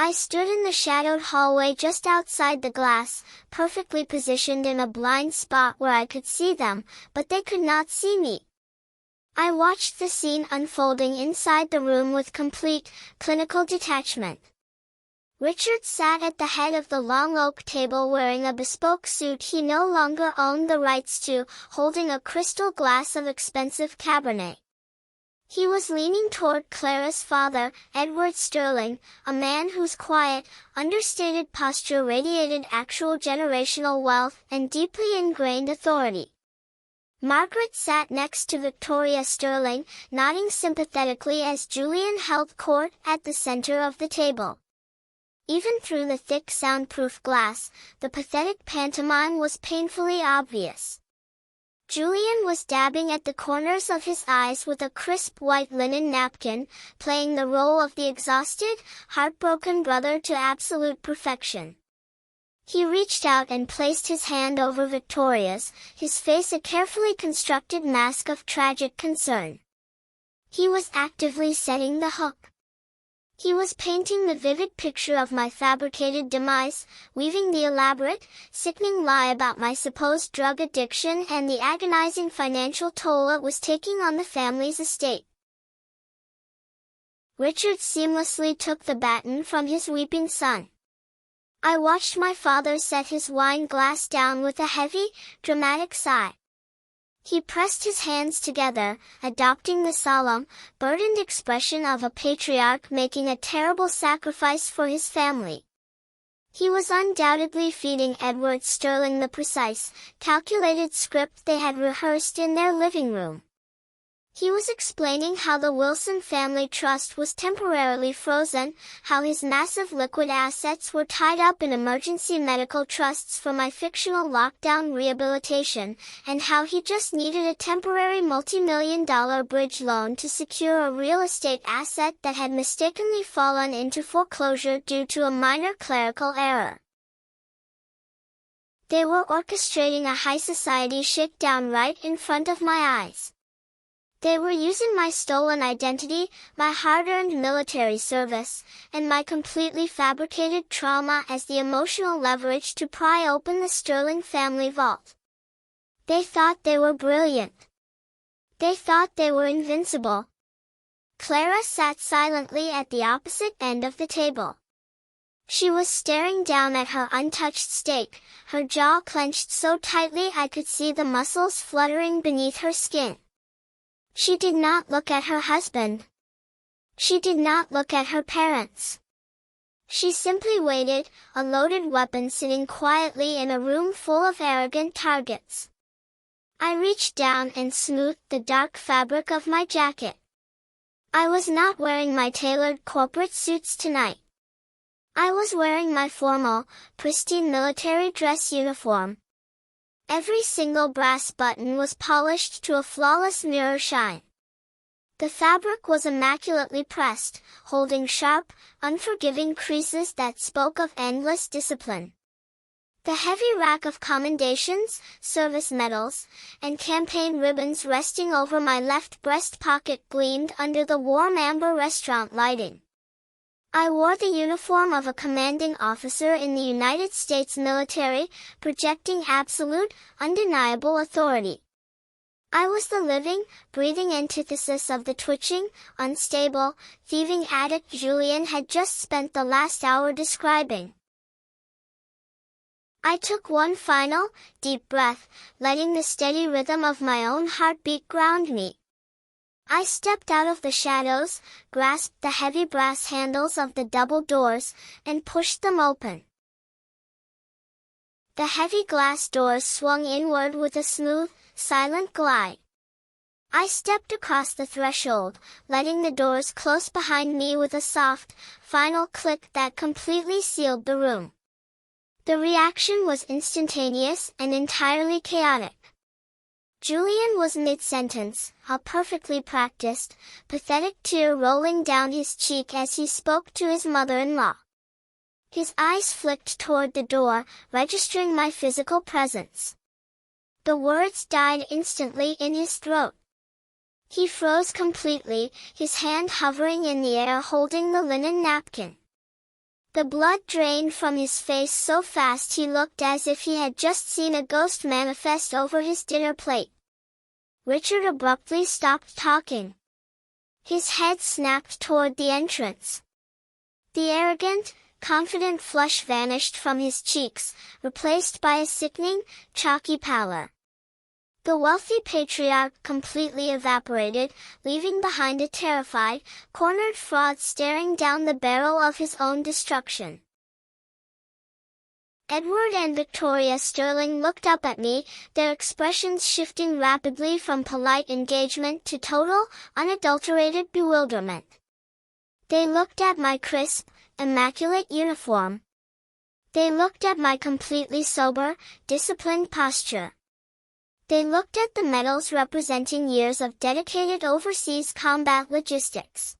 I stood in the shadowed hallway just outside the glass, perfectly positioned in a blind spot where I could see them, but they could not see me. I watched the scene unfolding inside the room with complete, clinical detachment. Richard sat at the head of the long oak table wearing a bespoke suit he no longer owned the rights to, holding a crystal glass of expensive Cabernet. He was leaning toward Clara's father, Edward Sterling, a man whose quiet, understated posture radiated actual generational wealth and deeply ingrained authority. Margaret sat next to Victoria Sterling, nodding sympathetically as Julian held court at the center of the table. Even through the thick soundproof glass, the pathetic pantomime was painfully obvious. Julian was dabbing at the corners of his eyes with a crisp white linen napkin, playing the role of the exhausted, heartbroken brother to absolute perfection. He reached out and placed his hand over Victoria's, his face a carefully constructed mask of tragic concern. He was actively setting the hook. He was painting the vivid picture of my fabricated demise, weaving the elaborate, sickening lie about my supposed drug addiction and the agonizing financial toll it was taking on the family's estate. Richard seamlessly took the baton from his weeping son. I watched my father set his wine glass down with a heavy, dramatic sigh. He pressed his hands together, adopting the solemn, burdened expression of a patriarch making a terrible sacrifice for his family. He was undoubtedly feeding Edward Sterling the precise, calculated script they had rehearsed in their living room. He was explaining how the Wilson family trust was temporarily frozen, how his massive liquid assets were tied up in emergency medical trusts for my fictional lockdown rehabilitation, and how he just needed a temporary multi-million-dollar bridge loan to secure a real estate asset that had mistakenly fallen into foreclosure due to a minor clerical error. They were orchestrating a high society shakedown right in front of my eyes. They were using my stolen identity, my hard-earned military service, and my completely fabricated trauma as the emotional leverage to pry open the Sterling family vault. They thought they were brilliant. They thought they were invincible. Clara sat silently at the opposite end of the table. She was staring down at her untouched steak, her jaw clenched so tightly I could see the muscles fluttering beneath her skin. She did not look at her husband. She did not look at her parents. She simply waited, a loaded weapon sitting quietly in a room full of arrogant targets. I reached down and smoothed the dark fabric of my jacket. I was not wearing my tailored corporate suits tonight. I was wearing my formal, pristine military dress uniform. Every single brass button was polished to a flawless mirror shine. The fabric was immaculately pressed, holding sharp, unforgiving creases that spoke of endless discipline. The heavy rack of commendations, service medals, and campaign ribbons resting over my left breast pocket gleamed under the warm amber restaurant lighting. I wore the uniform of a commanding officer in the United States military, projecting absolute, undeniable authority. I was the living, breathing antithesis of the twitching, unstable, thieving addict Julian had just spent the last hour describing. I took one final, deep breath, letting the steady rhythm of my own heartbeat ground me. I stepped out of the shadows, grasped the heavy brass handles of the double doors, and pushed them open. The heavy glass doors swung inward with a smooth, silent glide. I stepped across the threshold, letting the doors close behind me with a soft, final click that completely sealed the room. The reaction was instantaneous and entirely chaotic. Julian was mid-sentence, a perfectly practiced, pathetic tear rolling down his cheek as he spoke to his mother-in-law. His eyes flicked toward the door, registering my physical presence. The words died instantly in his throat. He froze completely, his hand hovering in the air holding the linen napkin. The blood drained from his face so fast he looked as if he had just seen a ghost manifest over his dinner plate. Richard abruptly stopped talking. His head snapped toward the entrance. The arrogant, confident flush vanished from his cheeks, replaced by a sickening, chalky pallor. The wealthy patriarch completely evaporated, leaving behind a terrified, cornered fraud staring down the barrel of his own destruction. Edward and Victoria Sterling looked up at me, their expressions shifting rapidly from polite engagement to total, unadulterated bewilderment. They looked at my crisp, immaculate uniform. They looked at my completely sober, disciplined posture. They looked at the medals representing years of dedicated overseas combat logistics.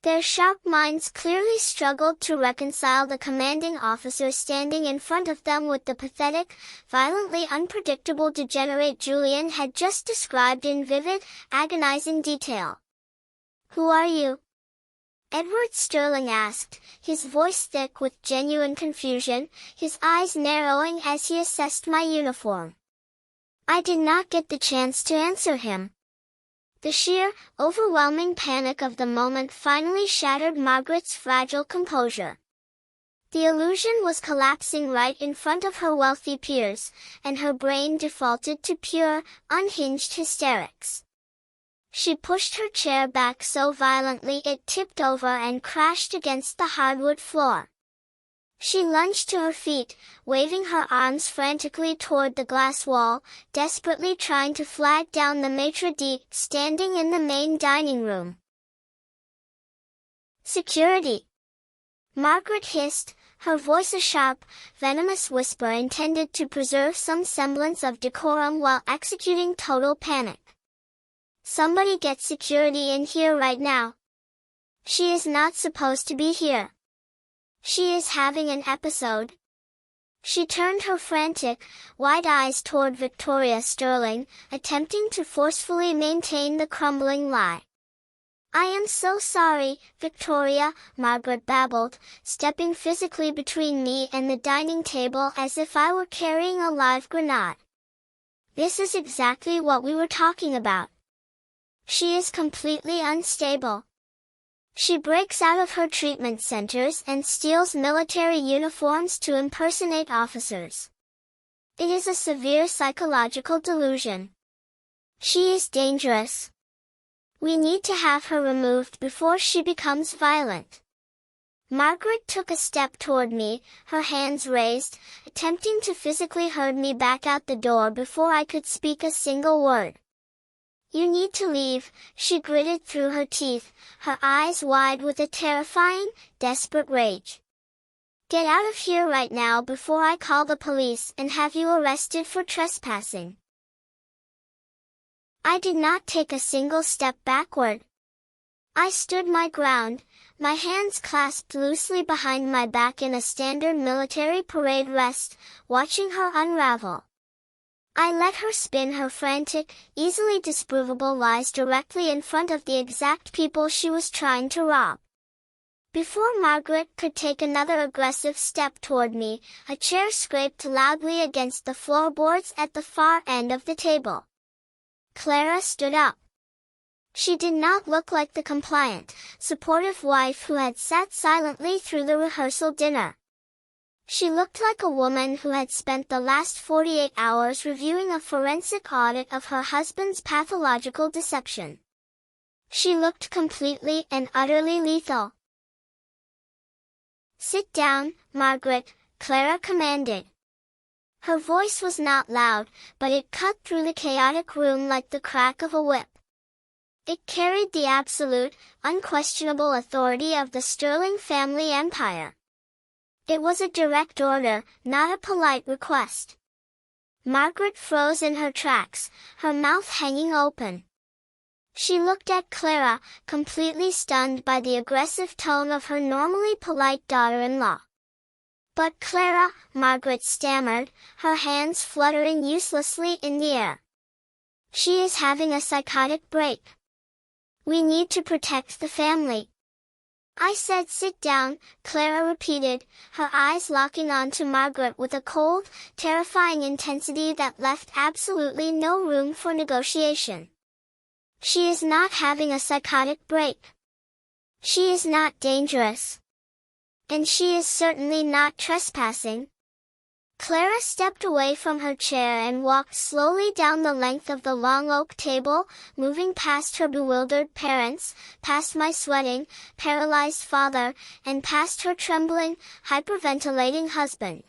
Their sharp minds clearly struggled to reconcile the commanding officer standing in front of them with the pathetic, violently unpredictable degenerate Julian had just described in vivid, agonizing detail. "Who are you?" Edward Sterling asked, his voice thick with genuine confusion, his eyes narrowing as he assessed my uniform. I did not get the chance to answer him. The sheer, overwhelming panic of the moment finally shattered Margaret's fragile composure. The illusion was collapsing right in front of her wealthy peers, and her brain defaulted to pure, unhinged hysterics. She pushed her chair back so violently it tipped over and crashed against the hardwood floor. She lunged to her feet, waving her arms frantically toward the glass wall, desperately trying to flag down the maitre d' standing in the main dining room. "Security!" Margaret hissed, her voice a sharp, venomous whisper intended to preserve some semblance of decorum while executing total panic. "Somebody get security in here right now. She is not supposed to be here. She is having an episode." She turned her frantic, wide eyes toward Victoria Sterling, attempting to forcefully maintain the crumbling lie. "I am so sorry, Victoria," Margaret babbled, stepping physically between me and the dining table as if I were carrying a live grenade. "This is exactly what we were talking about. She is completely unstable. She breaks out of her treatment centers and steals military uniforms to impersonate officers. It is a severe psychological delusion. She is dangerous. We need to have her removed before she becomes violent." Margaret took a step toward me, her hands raised, attempting to physically herd me back out the door before I could speak a single word. "You need to leave," she gritted through her teeth, her eyes wide with a terrifying, desperate rage. "Get out of here right now before I call the police and have you arrested for trespassing." I did not take a single step backward. I stood my ground, my hands clasped loosely behind my back in a standard military parade rest, watching her unravel. I let her spin her frantic, easily disprovable lies directly in front of the exact people she was trying to rob. Before Margaret could take another aggressive step toward me, a chair scraped loudly against the floorboards at the far end of the table. Clara stood up. She did not look like the compliant, supportive wife who had sat silently through the rehearsal dinner. She looked like a woman who had spent the last 48 hours reviewing a forensic audit of her husband's pathological deception. She looked completely and utterly lethal. "Sit down, Margaret," Clara commanded. Her voice was not loud, but it cut through the chaotic room like the crack of a whip. It carried the absolute, unquestionable authority of the Sterling family empire. It was a direct order, not a polite request. Margaret froze in her tracks, her mouth hanging open. She looked at Clara, completely stunned by the aggressive tone of her normally polite daughter-in-law. "But Clara," Margaret stammered, her hands fluttering uselessly in the air. "She is having a psychotic break. We need to protect the family." "I said sit down," Clara repeated, her eyes locking onto Margaret with a cold, terrifying intensity that left absolutely no room for negotiation. "She is not having a psychotic break. She is not dangerous. And she is certainly not trespassing." Clara stepped away from her chair and walked slowly down the length of the long oak table, moving past her bewildered parents, past my sweating, paralyzed father, and past her trembling, hyperventilating husband.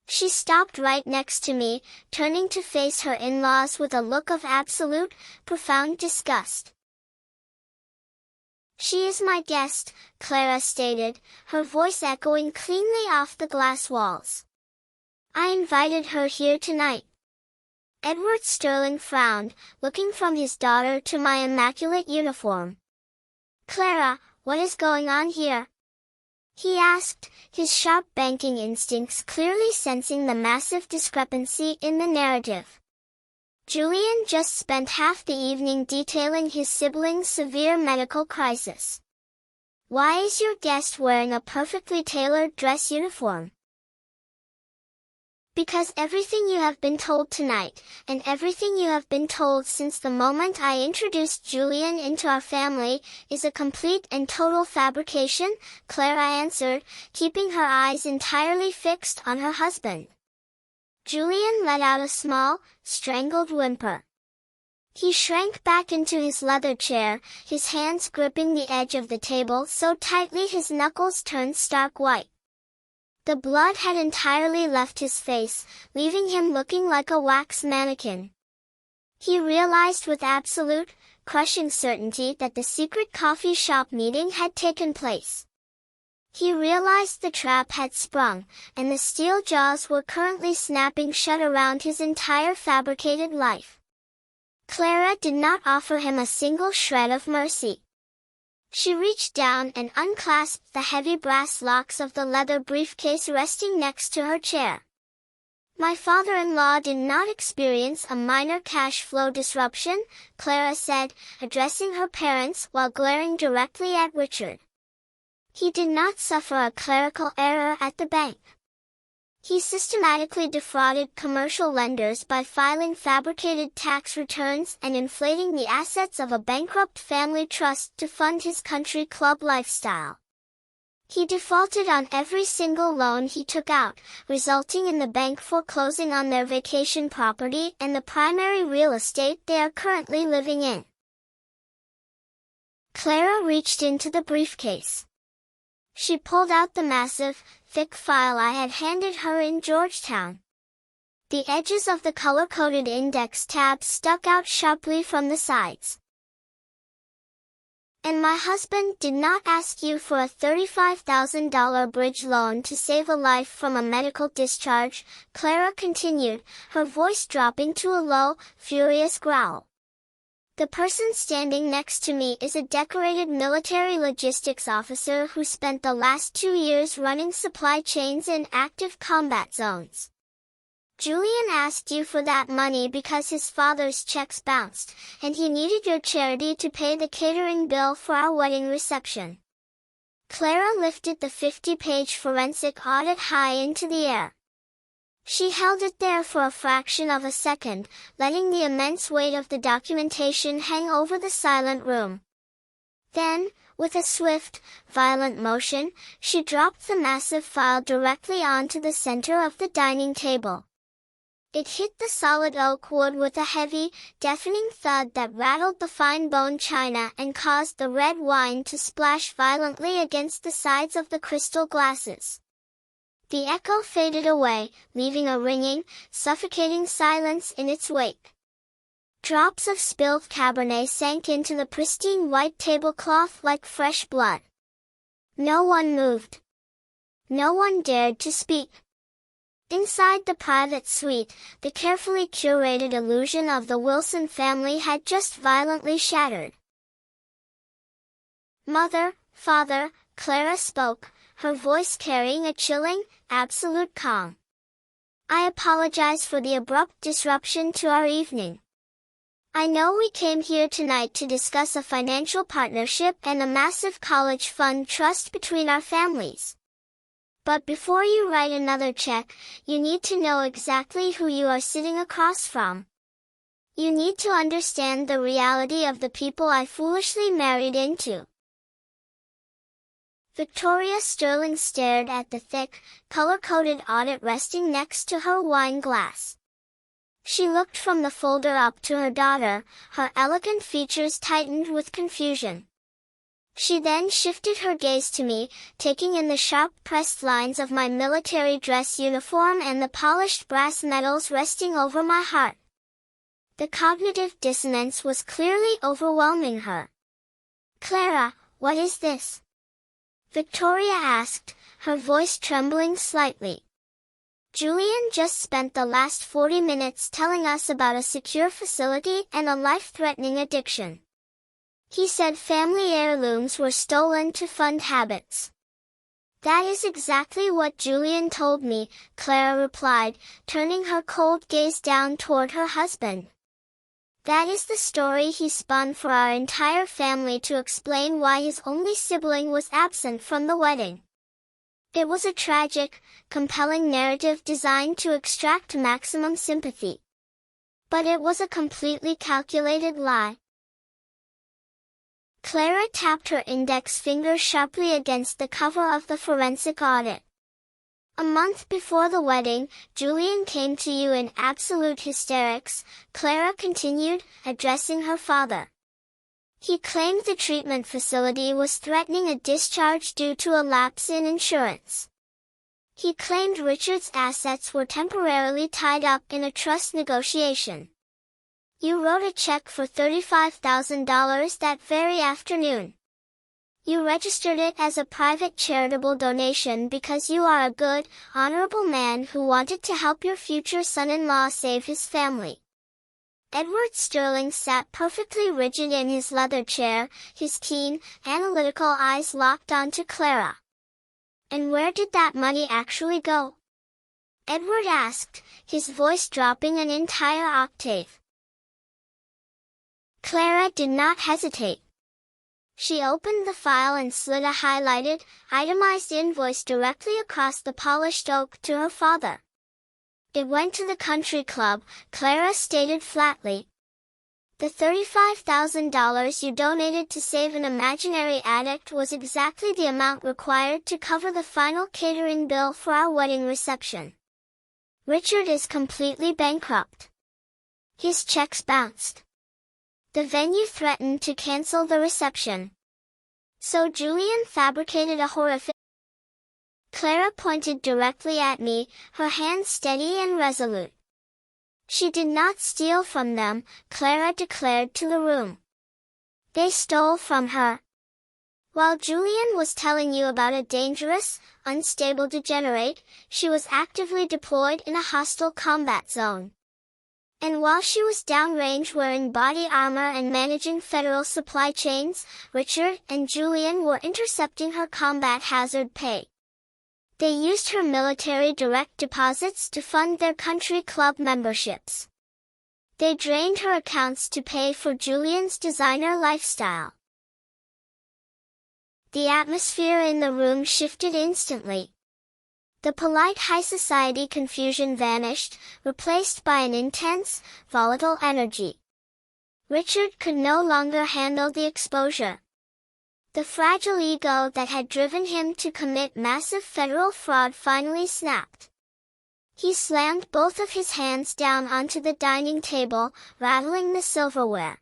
She stopped right next to me, turning to face her in-laws with a look of absolute, profound disgust. "She is my guest," Clara stated, her voice echoing cleanly off the glass walls. "I invited her here tonight." Edward Sterling frowned, looking from his daughter to my immaculate uniform. "Clara, what is going on here?" he asked, his sharp banking instincts clearly sensing the massive discrepancy in the narrative. "Julian just spent half the evening detailing his sibling's severe medical crisis. Why is your guest wearing a perfectly tailored dress uniform?" "Because everything you have been told tonight, and everything you have been told since the moment I introduced Julian into our family, is a complete and total fabrication," Clara answered, keeping her eyes entirely fixed on her husband. Julian let out a small, strangled whimper. He shrank back into his leather chair, his hands gripping the edge of the table so tightly his knuckles turned stark white. The blood had entirely left his face, leaving him looking like a wax mannequin. He realized with absolute, crushing certainty that the secret coffee shop meeting had taken place. He realized the trap had sprung, and the steel jaws were currently snapping shut around his entire fabricated life. Clara did not offer him a single shred of mercy. She reached down and unclasped the heavy brass locks of the leather briefcase resting next to her chair. "My father-in-law did not experience a minor cash flow disruption," Clara said, addressing her parents while glaring directly at Richard. "He did not suffer a clerical error at the bank. He systematically defrauded commercial lenders by filing fabricated tax returns and inflating the assets of a bankrupt family trust to fund his country club lifestyle. He defaulted on every single loan he took out, resulting in the bank foreclosing on their vacation property and the primary real estate they are currently living in." Clara reached into the briefcase. She pulled out the massive, thick file I had handed her in Georgetown. The edges of the color-coded index tabs stuck out sharply from the sides. "And my husband did not ask you for a $35,000 bridge loan to save a life from a medical discharge," Clara continued, her voice dropping to a low, furious growl. "The person standing next to me is a decorated military logistics officer who spent the last 2 years running supply chains in active combat zones. Julian asked you for that money because his father's checks bounced, and he needed your charity to pay the catering bill for our wedding reception." Clara lifted the 50-page forensic audit high into the air. She held it there for a fraction of a second, letting the immense weight of the documentation hang over the silent room. Then, With a swift, violent motion, she dropped the massive file directly onto the center of the dining table. It hit the solid oak wood with a heavy, deafening thud that rattled the fine-boned china and caused the red wine to splash violently against the sides of the crystal glasses. The echo faded away, leaving a ringing, suffocating silence in its wake. Drops of spilled Cabernet sank into the pristine white tablecloth like fresh blood. No one moved. No one dared to speak. Inside the private suite, the carefully curated illusion of the Wilson family had just violently shattered. "Mother, Father," Clara spoke, her voice carrying a chilling, absolute calm. "I apologize for the abrupt disruption to our evening. I know we came here tonight to discuss a financial partnership and a massive college fund trust between our families. But before you write another check, you need to know exactly who you are sitting across from. You need to understand the reality of the people I foolishly married into." Victoria Sterling stared at the thick, color-coded audit resting next to her wine glass. She looked from the folder up to her daughter, her elegant features tightened with confusion. She then shifted her gaze to me, taking in the sharp-pressed lines of my military dress uniform and the polished brass medals resting over my heart. The cognitive dissonance was clearly overwhelming her. "Clara, what is this?" Victoria asked, her voice trembling slightly. "Julian just spent the last 40 minutes telling us about a secure facility and a life-threatening addiction. He said family heirlooms were stolen to fund habits." "That is exactly what Julian told me," Clara replied, turning her cold gaze down toward her husband. "That is the story he spun for our entire family to explain why his only sibling was absent from the wedding. It was a tragic, compelling narrative designed to extract maximum sympathy. But it was a completely calculated lie." Clara tapped her index finger sharply against the cover of the forensic audit. "A month before the wedding, Julian came to you in absolute hysterics," Clara continued, addressing her father. "He claimed the treatment facility was threatening a discharge due to a lapse in insurance. He claimed Richard's assets were temporarily tied up in a trust negotiation. You wrote a check for $35,000 that very afternoon. You registered it as a private charitable donation because you are a good, honorable man who wanted to help your future son-in-law save his family." Edward Sterling sat perfectly rigid in his leather chair, his keen, analytical eyes locked onto Clara. "And where did that money actually go?" Edward asked, his voice dropping an entire octave. Clara did not hesitate. She opened the file and slid a highlighted, itemized invoice directly across the polished oak to her father. "It went to the country club," Clara stated flatly. "The $35,000 you donated to save an imaginary addict was exactly the amount required to cover the final catering bill for our wedding reception. Richard is completely bankrupt. His checks bounced. The venue threatened to cancel the reception. So Julian fabricated a horrific..." Clara pointed directly at me, her hands steady and resolute. "She did not steal from them," Clara declared to the room. "They stole from her. While Julian was telling you about a dangerous, unstable degenerate, she was actively deployed in a hostile combat zone. And while she was downrange wearing body armor and managing federal supply chains, Richard and Julian were intercepting her combat hazard pay. They used her military direct deposits to fund their country club memberships. They drained her accounts to pay for Julian's designer lifestyle." The atmosphere in the room shifted instantly. The polite high society confusion vanished, replaced by an intense, volatile energy. Richard could no longer handle the exposure. The fragile ego that had driven him to commit massive federal fraud finally snapped. He slammed both of his hands down onto the dining table, rattling the silverware.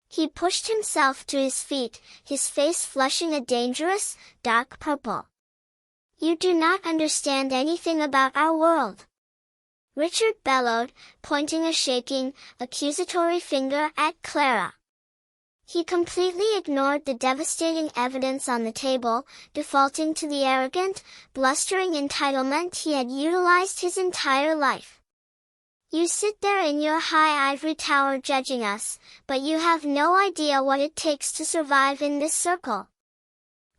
He pushed himself to his feet, his face flushing a dangerous, dark purple. "You do not understand anything about our world," Richard bellowed, pointing a shaking, accusatory finger at Clara. He completely ignored the devastating evidence on the table, defaulting to the arrogant, blustering entitlement he had utilized his entire life. "You sit there in your high ivory tower judging us, but you have no idea what it takes to survive in this circle.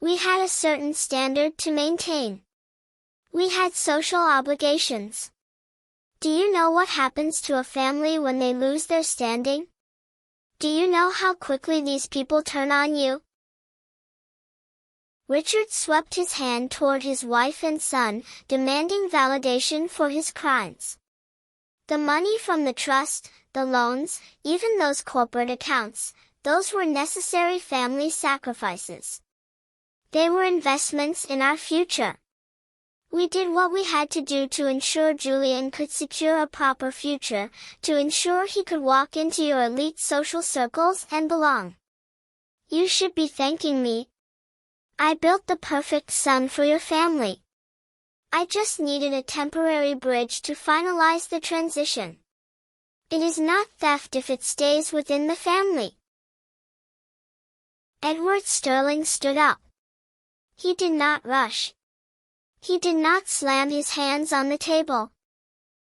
We had a certain standard to maintain. We had social obligations. Do you know what happens to a family when they lose their standing? Do you know how quickly these people turn on you?" Richard swept his hand toward his wife and son, demanding validation for his crimes. The money from the trust, the loans, even those corporate accounts, those were necessary family sacrifices. They were investments in our future. We did what we had to do to ensure Julian could secure a proper future, to ensure he could walk into your elite social circles and belong. You should be thanking me. I built the perfect son for your family. I just needed a temporary bridge to finalize the transition. It is not theft if it stays within the family. Edward Sterling stood up. He did not rush. He did not slam his hands on the table.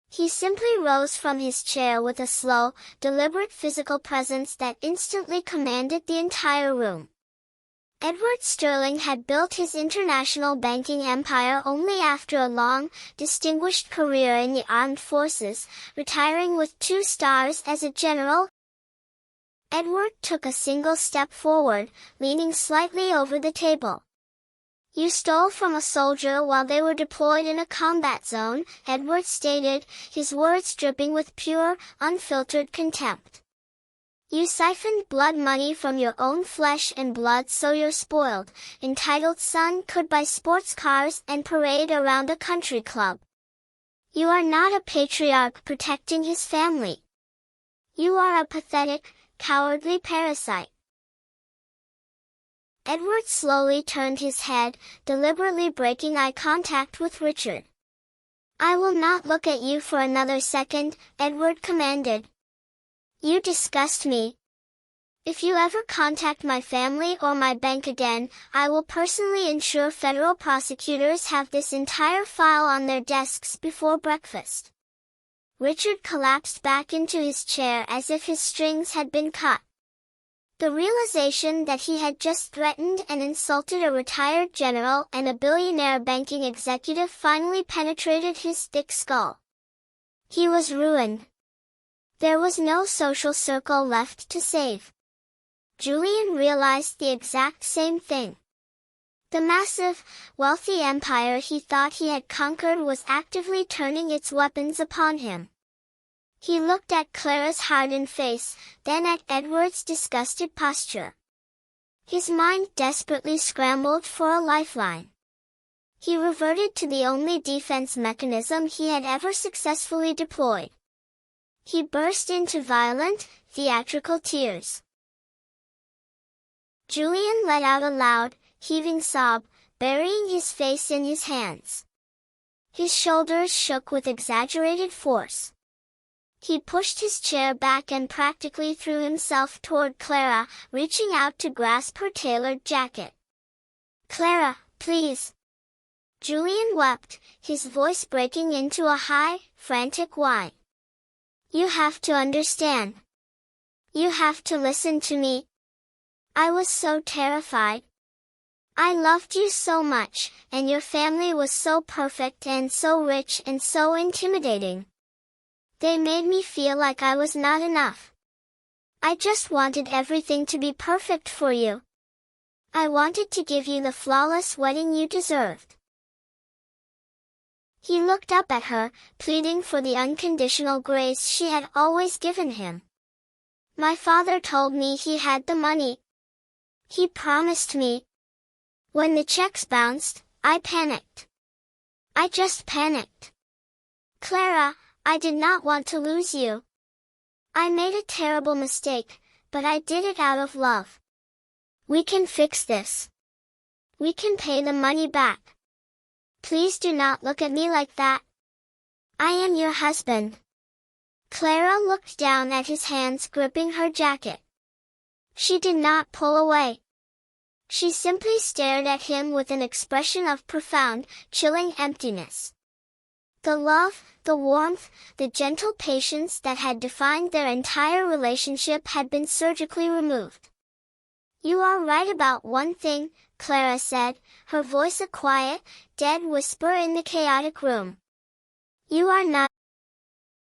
He simply rose from his chair with a slow, deliberate physical presence that instantly commanded the entire room. Edward Sterling had built his international banking empire only after a long, distinguished career in the armed forces, retiring with 2 stars as a general. Edward took a single step forward, leaning slightly over the table. "You stole from a soldier while they were deployed in a combat zone," Edward stated, his words dripping with pure, unfiltered contempt. "You siphoned blood money from your own flesh and blood so your spoiled, entitled son could buy sports cars and parade around a country club. You are not a patriarch protecting his family. You are a pathetic, cowardly parasite." Edward slowly turned his head, deliberately breaking eye contact with Richard. "I will not look at you for another second," Edward commanded. "You disgust me. If you ever contact my family or my bank again, I will personally ensure federal prosecutors have this entire file on their desks before breakfast." Richard collapsed back into his chair as if his strings had been cut. The realization that he had just threatened and insulted a retired general and a billionaire banking executive finally penetrated his thick skull. He was ruined. There was no social circle left to save. Julian realized the exact same thing. The massive, wealthy empire he thought he had conquered was actively turning its weapons upon him. He looked at Clara's hardened face, then at Edward's disgusted posture. His mind desperately scrambled for a lifeline. He reverted to the only defense mechanism he had ever successfully deployed. He burst into violent, theatrical tears. Julian let out a loud, heaving sob, burying his face in his hands. His shoulders shook with exaggerated force. He pushed his chair back and practically threw himself toward Clara, reaching out to grasp her tailored jacket. "Clara, please." Julian wept, his voice breaking into a high, frantic whine. "You have to understand. You have to listen to me. I was so terrified. I loved you so much, and your family was so perfect and so rich and so intimidating. They made me feel like I was not enough. I just wanted everything to be perfect for you. I wanted to give you the flawless wedding you deserved." He looked up at her, pleading for the unconditional grace she had always given him. "My father told me he had the money. He promised me. When the checks bounced, I panicked. I just panicked. Clara, I did not want to lose you. I made a terrible mistake, but I did it out of love. We can fix this. We can pay the money back. Please do not look at me like that. I am your husband. Clara looked down at his hands gripping her jacket. She did not pull away. She simply stared at him with an expression of profound, chilling emptiness. The love, the warmth, the gentle patience that had defined their entire relationship had been surgically removed. You are right about one thing, Clara said, her voice a quiet, dead whisper in the chaotic room. You are not.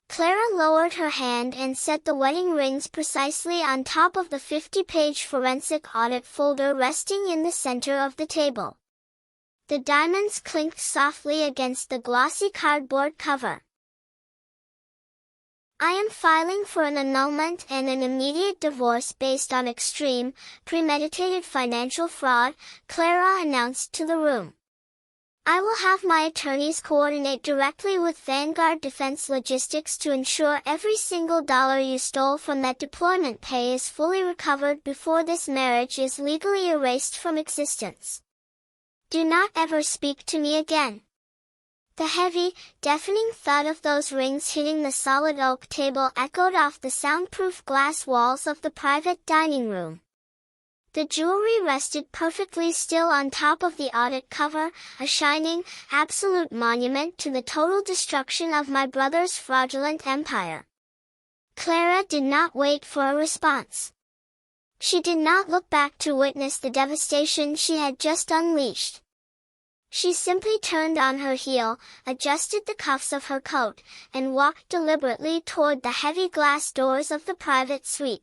Clara lowered her hand and set the wedding rings precisely on top of the 50-page forensic audit folder resting in the center of the table. The diamonds clinked softly against the glossy cardboard cover. I am filing for an annulment and an immediate divorce based on extreme, premeditated financial fraud, Clara announced to the room. I will have my attorneys coordinate directly with Vanguard Defense Logistics to ensure every single dollar you stole from that deployment pay is fully recovered before this marriage is legally erased from existence. Do not ever speak to me again. The heavy, deafening thud of those rings hitting the solid oak table echoed off the soundproof glass walls of the private dining room. The jewelry rested perfectly still on top of the audit cover, a shining, absolute monument to the total destruction of my brother's fraudulent empire. Clara did not wait for a response. She did not look back to witness the devastation she had just unleashed. She simply turned on her heel, adjusted the cuffs of her coat, and walked deliberately toward the heavy glass doors of the private suite.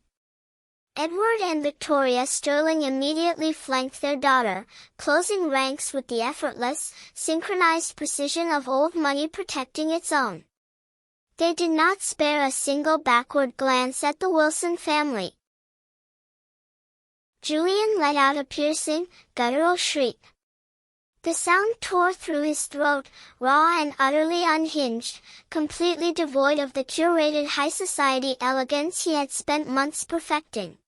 Edward and Victoria Sterling immediately flanked their daughter, closing ranks with the effortless, synchronized precision of old money protecting its own. They did not spare a single backward glance at the Wilson family. Julian let out a piercing, guttural shriek. The sound tore through his throat, raw and utterly unhinged, completely devoid of the curated high society elegance he had spent months perfecting.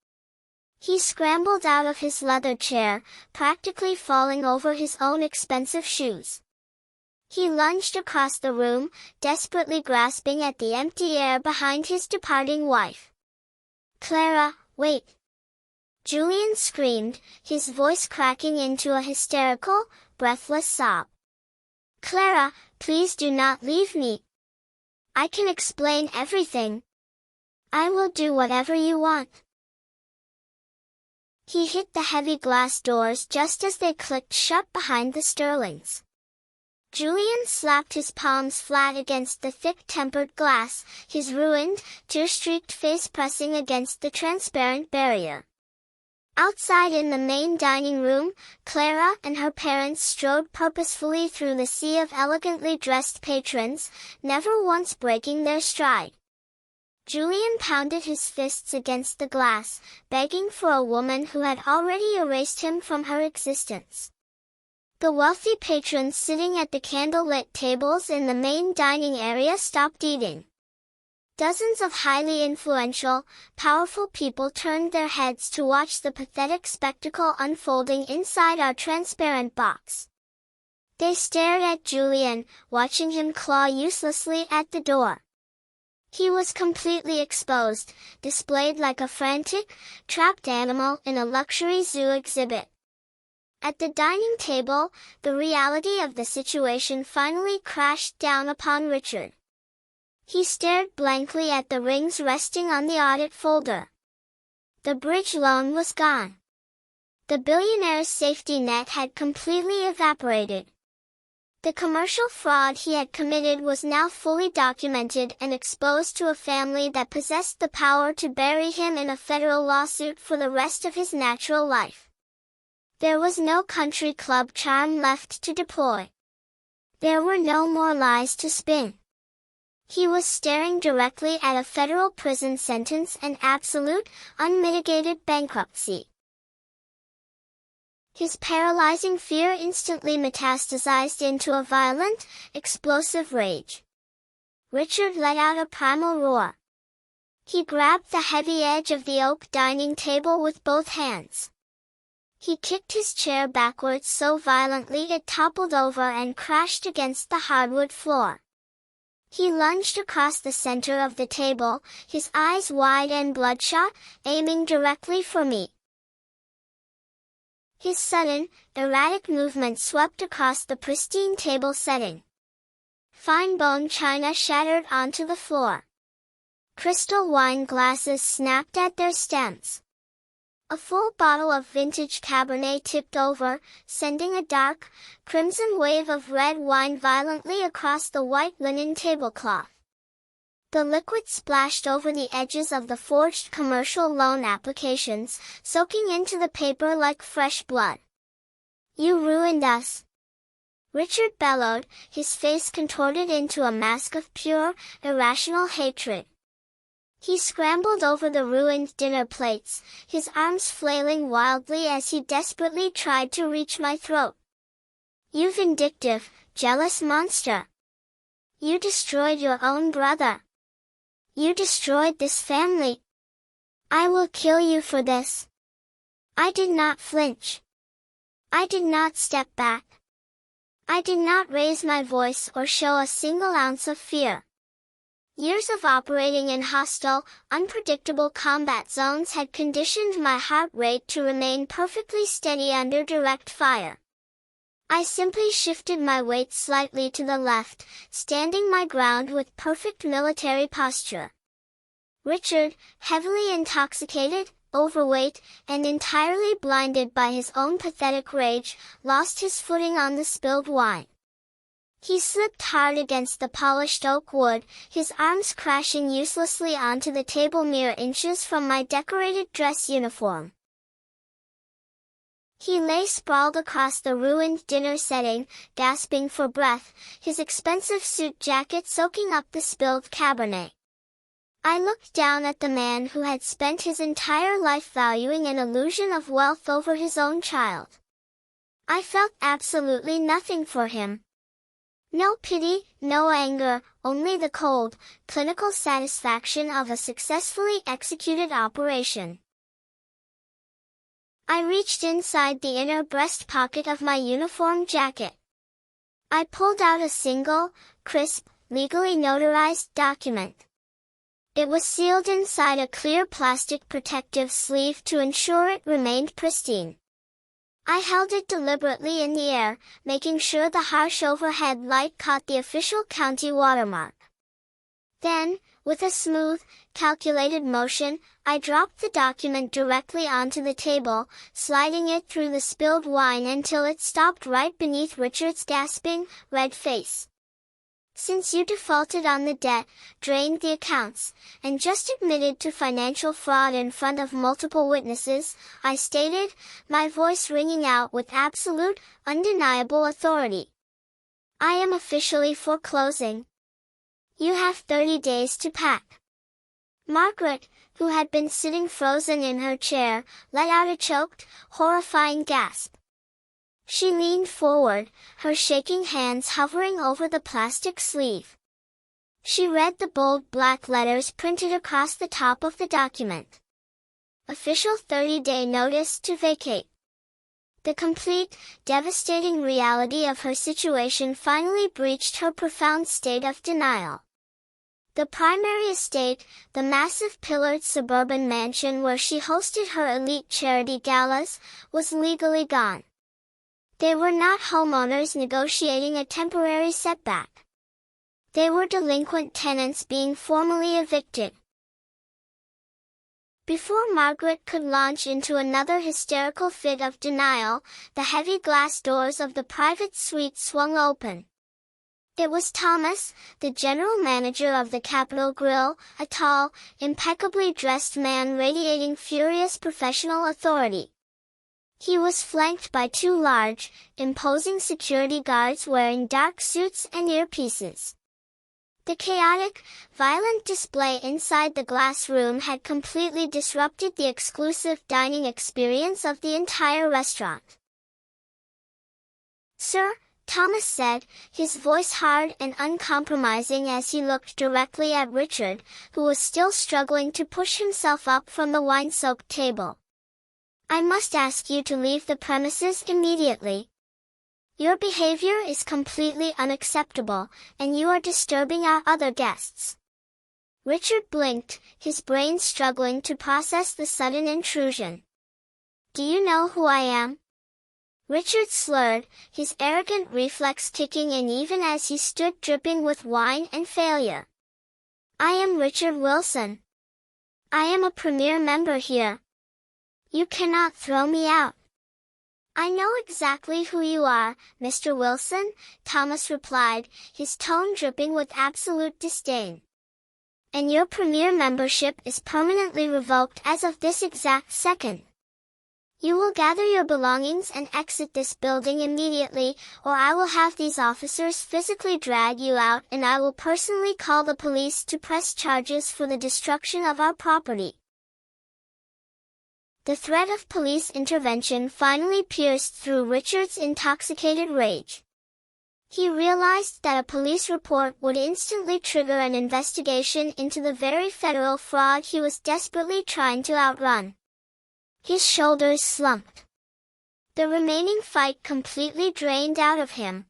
He scrambled out of his leather chair, practically falling over his own expensive shoes. He lunged across the room, desperately grasping at the empty air behind his departing wife. Clara, wait! Julian screamed, his voice cracking into a hysterical, breathless sob. Clara, please do not leave me. I can explain everything. I will do whatever you want. He hit the heavy glass doors just as they clicked shut behind the Sterlings. Julian slapped his palms flat against the thick-tempered glass, his ruined, tear-streaked face pressing against the transparent barrier. Outside in the main dining room, Clara and her parents strode purposefully through the sea of elegantly dressed patrons, never once breaking their stride. Julian pounded his fists against the glass, begging for a woman who had already erased him from her existence. The wealthy patrons sitting at the candle-lit tables in the main dining area stopped eating. Dozens of highly influential, powerful people turned their heads to watch the pathetic spectacle unfolding inside our transparent box. They stared at Julian, watching him claw uselessly at the door. He was completely exposed, displayed like a frantic, trapped animal in a luxury zoo exhibit. At the dining table, the reality of the situation finally crashed down upon Richard. He stared blankly at the rings resting on the audit folder. The bridge loan was gone. The billionaire's safety net had completely evaporated. The commercial fraud he had committed was now fully documented and exposed to a family that possessed the power to bury him in a federal lawsuit for the rest of his natural life. There was no country club charm left to deploy. There were no more lies to spin. He was staring directly at a federal prison sentence and absolute, unmitigated bankruptcy. His paralyzing fear instantly metastasized into a violent, explosive rage. Richard let out a primal roar. He grabbed the heavy edge of the oak dining table with both hands. He kicked his chair backwards so violently it toppled over and crashed against the hardwood floor. He lunged across the center of the table, his eyes wide and bloodshot, aiming directly for me. His sudden, erratic movement swept across the pristine table setting. Fine bone china shattered onto the floor. Crystal wine glasses snapped at their stems. A full bottle of vintage Cabernet tipped over, sending a dark, crimson wave of red wine violently across the white linen tablecloth. The liquid splashed over the edges of the forged commercial loan applications, soaking into the paper like fresh blood. "You ruined us!" Richard bellowed, his face contorted into a mask of pure, irrational hatred. He scrambled over the ruined dinner plates, his arms flailing wildly as he desperately tried to reach my throat. "You vindictive, jealous monster! You destroyed your own brother! You destroyed this family! I will kill you for this!" I did not flinch. I did not step back. I did not raise my voice or show a single ounce of fear. Years of operating in hostile, unpredictable combat zones had conditioned my heart rate to remain perfectly steady under direct fire. I simply shifted my weight slightly to the left, standing my ground with perfect military posture. Richard, heavily intoxicated, overweight, and entirely blinded by his own pathetic rage, lost his footing on the spilled wine. He slipped hard against the polished oak wood, his arms crashing uselessly onto the table mere inches from my decorated dress uniform. He lay sprawled across the ruined dinner setting, gasping for breath, his expensive suit jacket soaking up the spilled Cabernet. I looked down at the man who had spent his entire life valuing an illusion of wealth over his own child. I felt absolutely nothing for him. No pity, no anger, only the cold, clinical satisfaction of a successfully executed operation. I reached inside the inner breast pocket of my uniform jacket. I pulled out a single, crisp, legally notarized document. It was sealed inside a clear plastic protective sleeve to ensure it remained pristine. I held it deliberately in the air, making sure the harsh overhead light caught the official county watermark. Then, with a smooth, calculated motion, I dropped the document directly onto the table, sliding it through the spilled wine until it stopped right beneath Richard's gasping, red face. "Since you defaulted on the debt, drained the accounts, and just admitted to financial fraud in front of multiple witnesses," I stated, my voice ringing out with absolute, undeniable authority, "I am officially foreclosing. You have 30 days to pack." Margaret, who had been sitting frozen in her chair, let out a choked, horrifying gasp. She leaned forward, her shaking hands hovering over the plastic sleeve. She read the bold black letters printed across the top of the document. Official 30-day notice to vacate. The complete, devastating reality of her situation finally breached her profound state of denial. The primary estate, the massive pillared suburban mansion where she hosted her elite charity galas, was legally gone. They were not homeowners negotiating a temporary setback. They were delinquent tenants being formally evicted. Before Margaret could launch into another hysterical fit of denial, the heavy glass doors of the private suite swung open. It was Thomas, the general manager of the Capitol Grill, a tall, impeccably dressed man radiating furious professional authority. He was flanked by two large, imposing security guards wearing dark suits and earpieces. The chaotic, violent display inside the glass room had completely disrupted the exclusive dining experience of the entire restaurant. "Sir," Thomas said, his voice hard and uncompromising as he looked directly at Richard, who was still struggling to push himself up from the wine-soaked table. "I must ask you to leave the premises immediately. Your behavior is completely unacceptable, and you are disturbing our other guests." Richard blinked, his brain struggling to process the sudden intrusion. "Do you know who I am?" Richard slurred, his arrogant reflex kicking in even as he stood dripping with wine and failure. "I am Richard Wilson. I am a premier member here. You cannot throw me out." "I know exactly who you are, Mr. Wilson," Thomas replied, his tone dripping with absolute disdain. "And your premier membership is permanently revoked as of this exact second. You will gather your belongings and exit this building immediately, or I will have these officers physically drag you out and I will personally call the police to press charges for the destruction of our property." The threat of police intervention finally pierced through Richard's intoxicated rage. He realized that a police report would instantly trigger an investigation into the very federal fraud he was desperately trying to outrun. His shoulders slumped. The remaining fight completely drained out of him.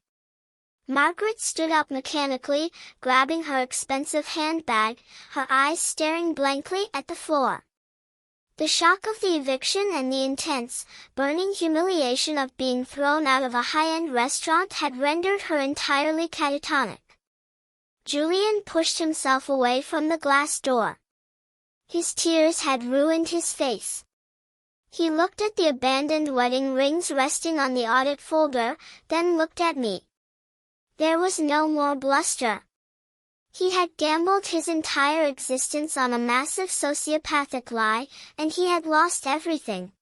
Margaret stood up mechanically, grabbing her expensive handbag, her eyes staring blankly at the floor. The shock of the eviction and the intense, burning humiliation of being thrown out of a high-end restaurant had rendered her entirely catatonic. Julian pushed himself away from the glass door. His tears had ruined his face. He looked at the abandoned wedding rings resting on the audit folder, then looked at me. There was no more bluster. He had gambled his entire existence on a massive sociopathic lie, and he had lost everything.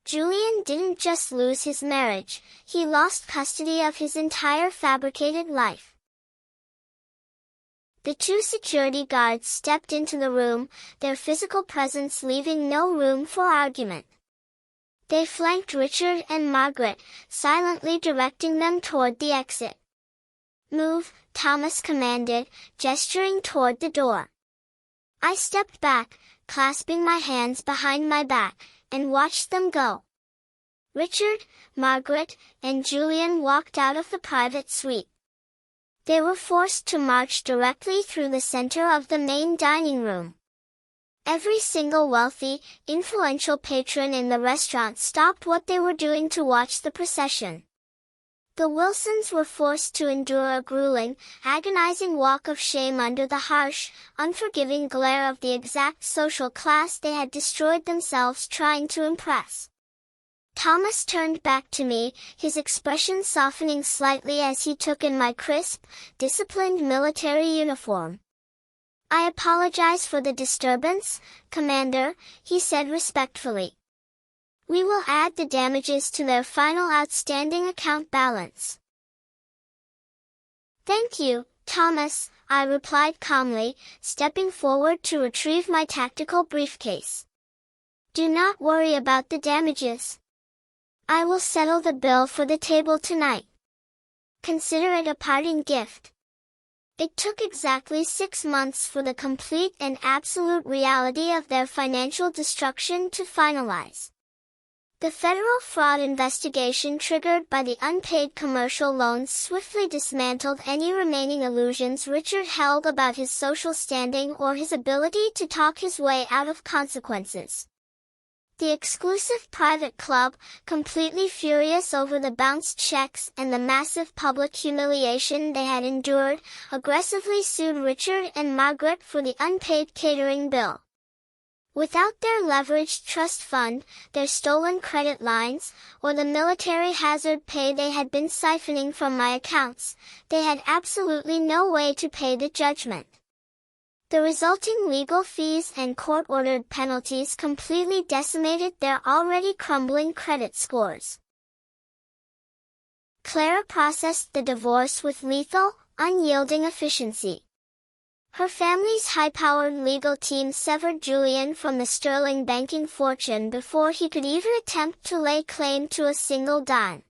Julian didn't just lose his marriage, he lost custody of his entire fabricated life. The two security guards stepped into the room, their physical presence leaving no room for argument. They flanked Richard and Margaret, silently directing them toward the exit. "Move," Thomas commanded, gesturing toward the door. I stepped back, clasping my hands behind my back, and watched them go. Richard, Margaret, and Julian walked out of the private suite. They were forced to march directly through the center of the main dining room. Every single wealthy, influential patron in the restaurant stopped what they were doing to watch the procession. The Wilsons were forced to endure a grueling, agonizing walk of shame under the harsh, unforgiving glare of the exact social class they had destroyed themselves trying to impress. Thomas turned back to me, his expression softening slightly as he took in my crisp, disciplined military uniform. "I apologize for the disturbance, Commander," he said respectfully. "We will add the damages to their final outstanding account balance." "Thank you, Thomas," I replied calmly, stepping forward to retrieve my tactical briefcase. "Do not worry about the damages. I will settle the bill for the table tonight. Consider it a parting gift." It took exactly 6 months for the complete and absolute reality of their financial destruction to finalize. The federal fraud investigation triggered by the unpaid commercial loans swiftly dismantled any remaining illusions Richard held about his social standing or his ability to talk his way out of consequences. The exclusive private club, completely furious over the bounced checks and the massive public humiliation they had endured, aggressively sued Richard and Margaret for the unpaid catering bill. Without their leveraged trust fund, their stolen credit lines, or the military hazard pay they had been siphoning from my accounts, they had absolutely no way to pay the judgment. The resulting legal fees and court-ordered penalties completely decimated their already crumbling credit scores. Clara processed the divorce with lethal, unyielding efficiency. Her family's high-powered legal team severed Julian from the sterling banking fortune before he could even attempt to lay claim to a single dime.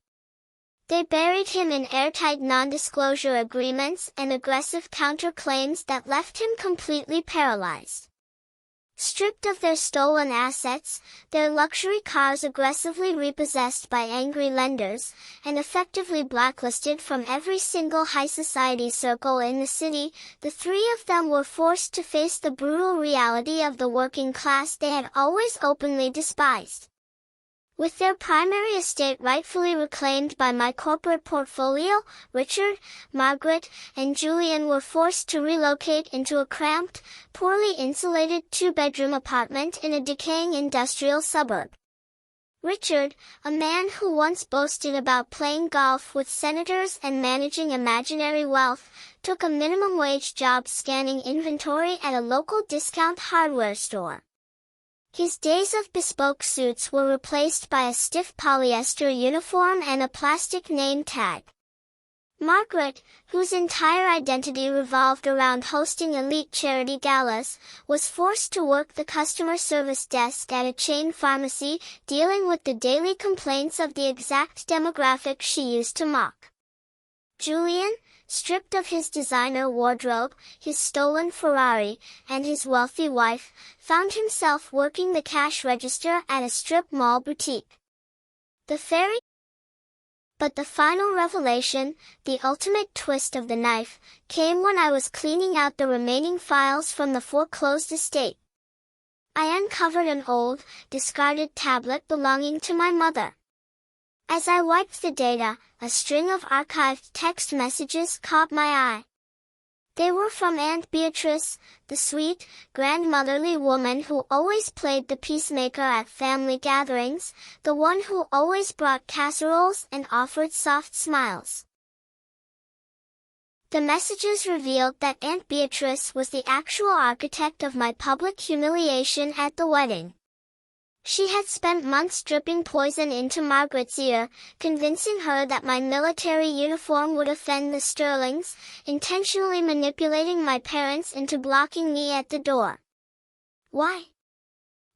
They buried him in airtight non-disclosure agreements and aggressive counterclaims that left him completely paralyzed. Stripped of their stolen assets, their luxury cars aggressively repossessed by angry lenders, and effectively blacklisted from every single high society circle in the city, the three of them were forced to face the brutal reality of the working class they had always openly despised. With their primary estate rightfully reclaimed by my corporate portfolio, Richard, Margaret, and Julian were forced to relocate into a cramped, poorly insulated two-bedroom apartment in a decaying industrial suburb. Richard, a man who once boasted about playing golf with senators and managing imaginary wealth, took a minimum-wage job scanning inventory at a local discount hardware store. His days of bespoke suits were replaced by a stiff polyester uniform and a plastic name tag. Margaret, whose entire identity revolved around hosting elite charity galas, was forced to work the customer service desk at a chain pharmacy, dealing with the daily complaints of the exact demographic she used to mock. Julian, stripped of his designer wardrobe, his stolen Ferrari, and his wealthy wife, found himself working the cash register at a strip mall boutique. But the final revelation, the ultimate twist of the knife, came when I was cleaning out the remaining files from the foreclosed estate. I uncovered an old, discarded tablet belonging to my mother. As I wiped the data, a string of archived text messages caught my eye. They were from Aunt Beatrice, the sweet, grandmotherly woman who always played the peacemaker at family gatherings, the one who always brought casseroles and offered soft smiles. The messages revealed that Aunt Beatrice was the actual architect of my public humiliation at the wedding. She had spent months dripping poison into Margaret's ear, convincing her that my military uniform would offend the Sterlings, intentionally manipulating my parents into blocking me at the door. Why?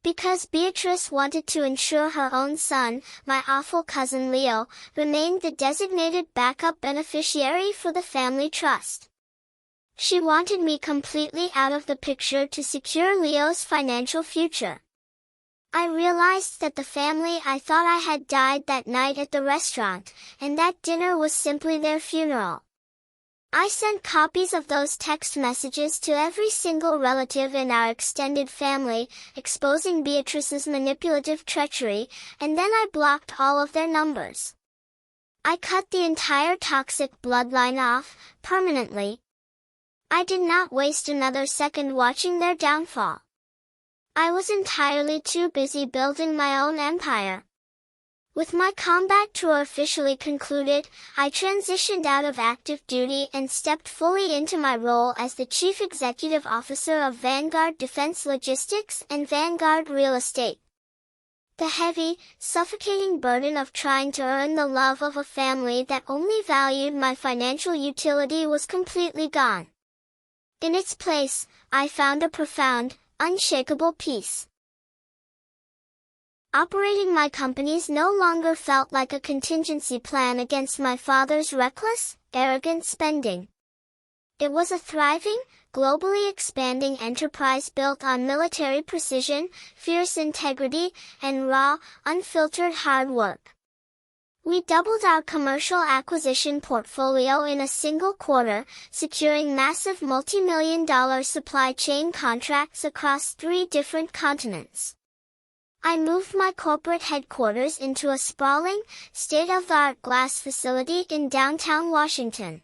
Because Beatrice wanted to ensure her own son, my awful cousin Leo, remained the designated backup beneficiary for the family trust. She wanted me completely out of the picture to secure Leo's financial future. I realized that the family I thought I had died that night at the restaurant, and that dinner was simply their funeral. I sent copies of those text messages to every single relative in our extended family, exposing Beatrice's manipulative treachery, and then I blocked all of their numbers. I cut the entire toxic bloodline off, permanently. I did not waste another second watching their downfall. I was entirely too busy building my own empire. With my combat tour officially concluded, I transitioned out of active duty and stepped fully into my role as the Chief Executive Officer of Vanguard Defense Logistics and Vanguard Real Estate. The heavy, suffocating burden of trying to earn the love of a family that only valued my financial utility was completely gone. In its place, I found a profound, unshakable peace. Operating my companies no longer felt like a contingency plan against my father's reckless, arrogant spending. It was a thriving, globally expanding enterprise built on military precision, fierce integrity, and raw, unfiltered hard work. We doubled our commercial acquisition portfolio in a single quarter, securing massive multi-million-dollar supply chain contracts across 3 different continents. I moved my corporate headquarters into a sprawling, state-of-the-art glass facility in downtown Washington.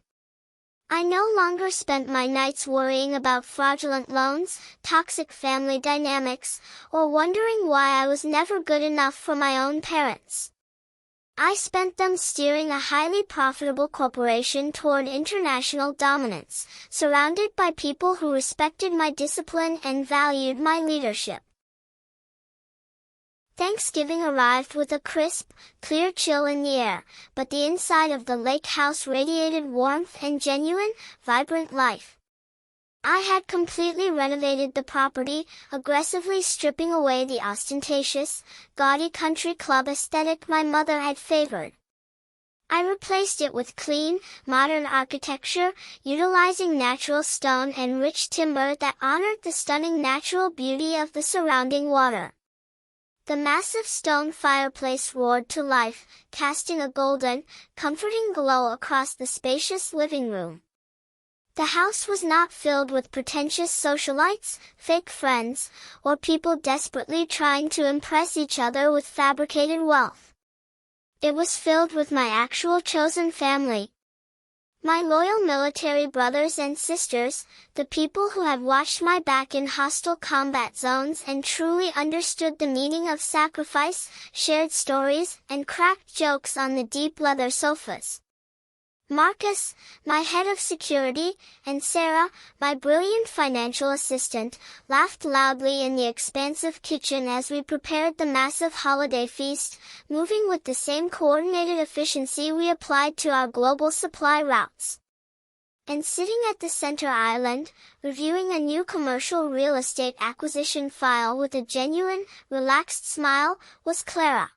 I no longer spent my nights worrying about fraudulent loans, toxic family dynamics, or wondering why I was never good enough for my own parents. I spent them steering a highly profitable corporation toward international dominance, surrounded by people who respected my discipline and valued my leadership. Thanksgiving arrived with a crisp, clear chill in the air, but the inside of the lake house radiated warmth and genuine, vibrant life. I had completely renovated the property, aggressively stripping away the ostentatious, gaudy country club aesthetic my mother had favored. I replaced it with clean, modern architecture, utilizing natural stone and rich timber that honored the stunning natural beauty of the surrounding water. The massive stone fireplace roared to life, casting a golden, comforting glow across the spacious living room. The house was not filled with pretentious socialites, fake friends, or people desperately trying to impress each other with fabricated wealth. It was filled with my actual chosen family. My loyal military brothers and sisters, the people who had watched my back in hostile combat zones and truly understood the meaning of sacrifice, shared stories, and cracked jokes on the deep leather sofas. Marcus, my head of security, and Sarah, my brilliant financial assistant, laughed loudly in the expansive kitchen as we prepared the massive holiday feast, moving with the same coordinated efficiency we applied to our global supply routes. And sitting at the center island, reviewing a new commercial real estate acquisition file with a genuine, relaxed smile, was Clara.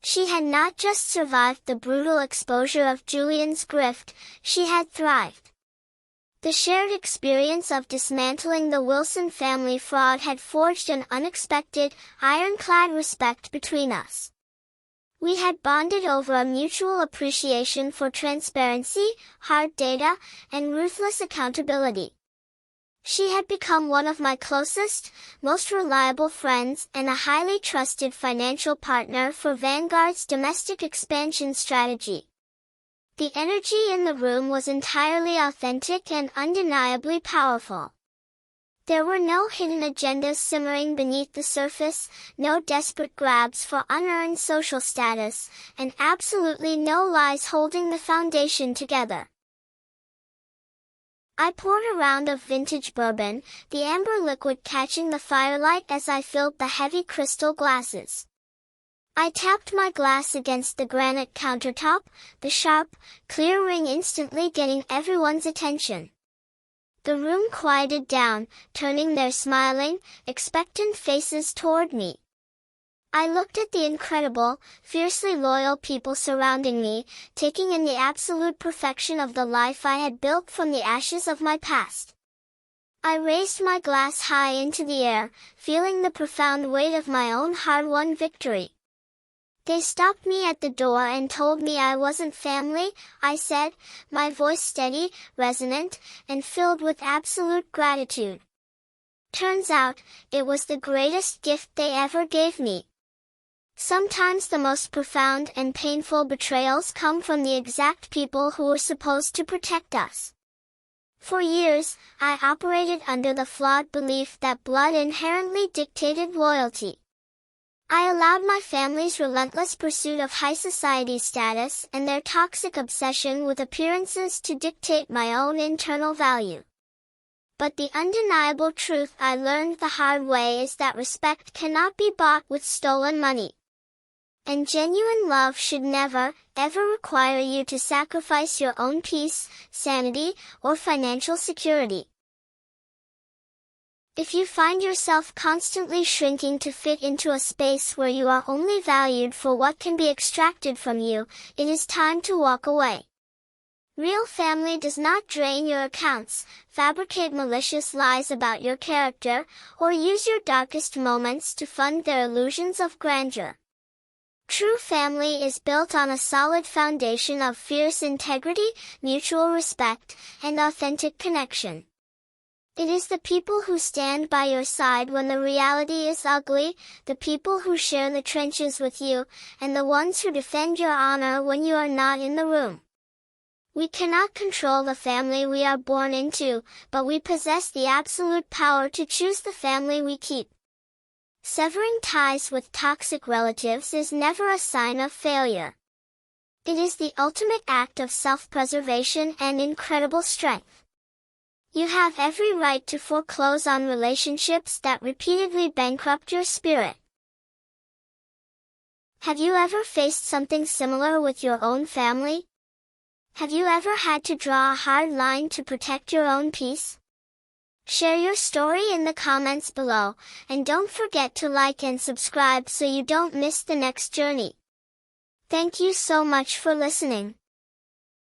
She had not just survived the brutal exposure of Julian's grift, she had thrived. The shared experience of dismantling the Wilson family fraud had forged an unexpected, ironclad respect between us. We had bonded over a mutual appreciation for transparency, hard data, and ruthless accountability. She had become one of my closest, most reliable friends and a highly trusted financial partner for Vanguard's domestic expansion strategy. The energy in the room was entirely authentic and undeniably powerful. There were no hidden agendas simmering beneath the surface, no desperate grabs for unearned social status, and absolutely no lies holding the foundation together. I poured a round of vintage bourbon, the amber liquid catching the firelight as I filled the heavy crystal glasses. I tapped my glass against the granite countertop, the sharp, clear ring instantly getting everyone's attention. The room quieted down, turning their smiling, expectant faces toward me. I looked at the incredible, fiercely loyal people surrounding me, taking in the absolute perfection of the life I had built from the ashes of my past. I raised my glass high into the air, feeling the profound weight of my own hard-won victory. They stopped me at the door and told me I wasn't family, I said, my voice steady, resonant, and filled with absolute gratitude. Turns out, it was the greatest gift they ever gave me. Sometimes the most profound and painful betrayals come from the exact people who were supposed to protect us. For years, I operated under the flawed belief that blood inherently dictated loyalty. I allowed my family's relentless pursuit of high society status and their toxic obsession with appearances to dictate my own internal value. But the undeniable truth I learned the hard way is that respect cannot be bought with stolen money. And genuine love should never, ever require you to sacrifice your own peace, sanity, or financial security. If you find yourself constantly shrinking to fit into a space where you are only valued for what can be extracted from you, it is time to walk away. Real family does not drain your accounts, fabricate malicious lies about your character, or use your darkest moments to fund their illusions of grandeur. True family is built on a solid foundation of fierce integrity, mutual respect, and authentic connection. It is the people who stand by your side when the reality is ugly, the people who share the trenches with you, and the ones who defend your honor when you are not in the room. We cannot control the family we are born into, but we possess the absolute power to choose the family we keep. Severing ties with toxic relatives is never a sign of failure. It is the ultimate act of self-preservation and incredible strength. You have every right to foreclose on relationships that repeatedly bankrupt your spirit. Have you ever faced something similar with your own family? Have you ever had to draw a hard line to protect your own peace? Share your story in the comments below, and don't forget to like and subscribe so you don't miss the next journey. Thank you so much for listening.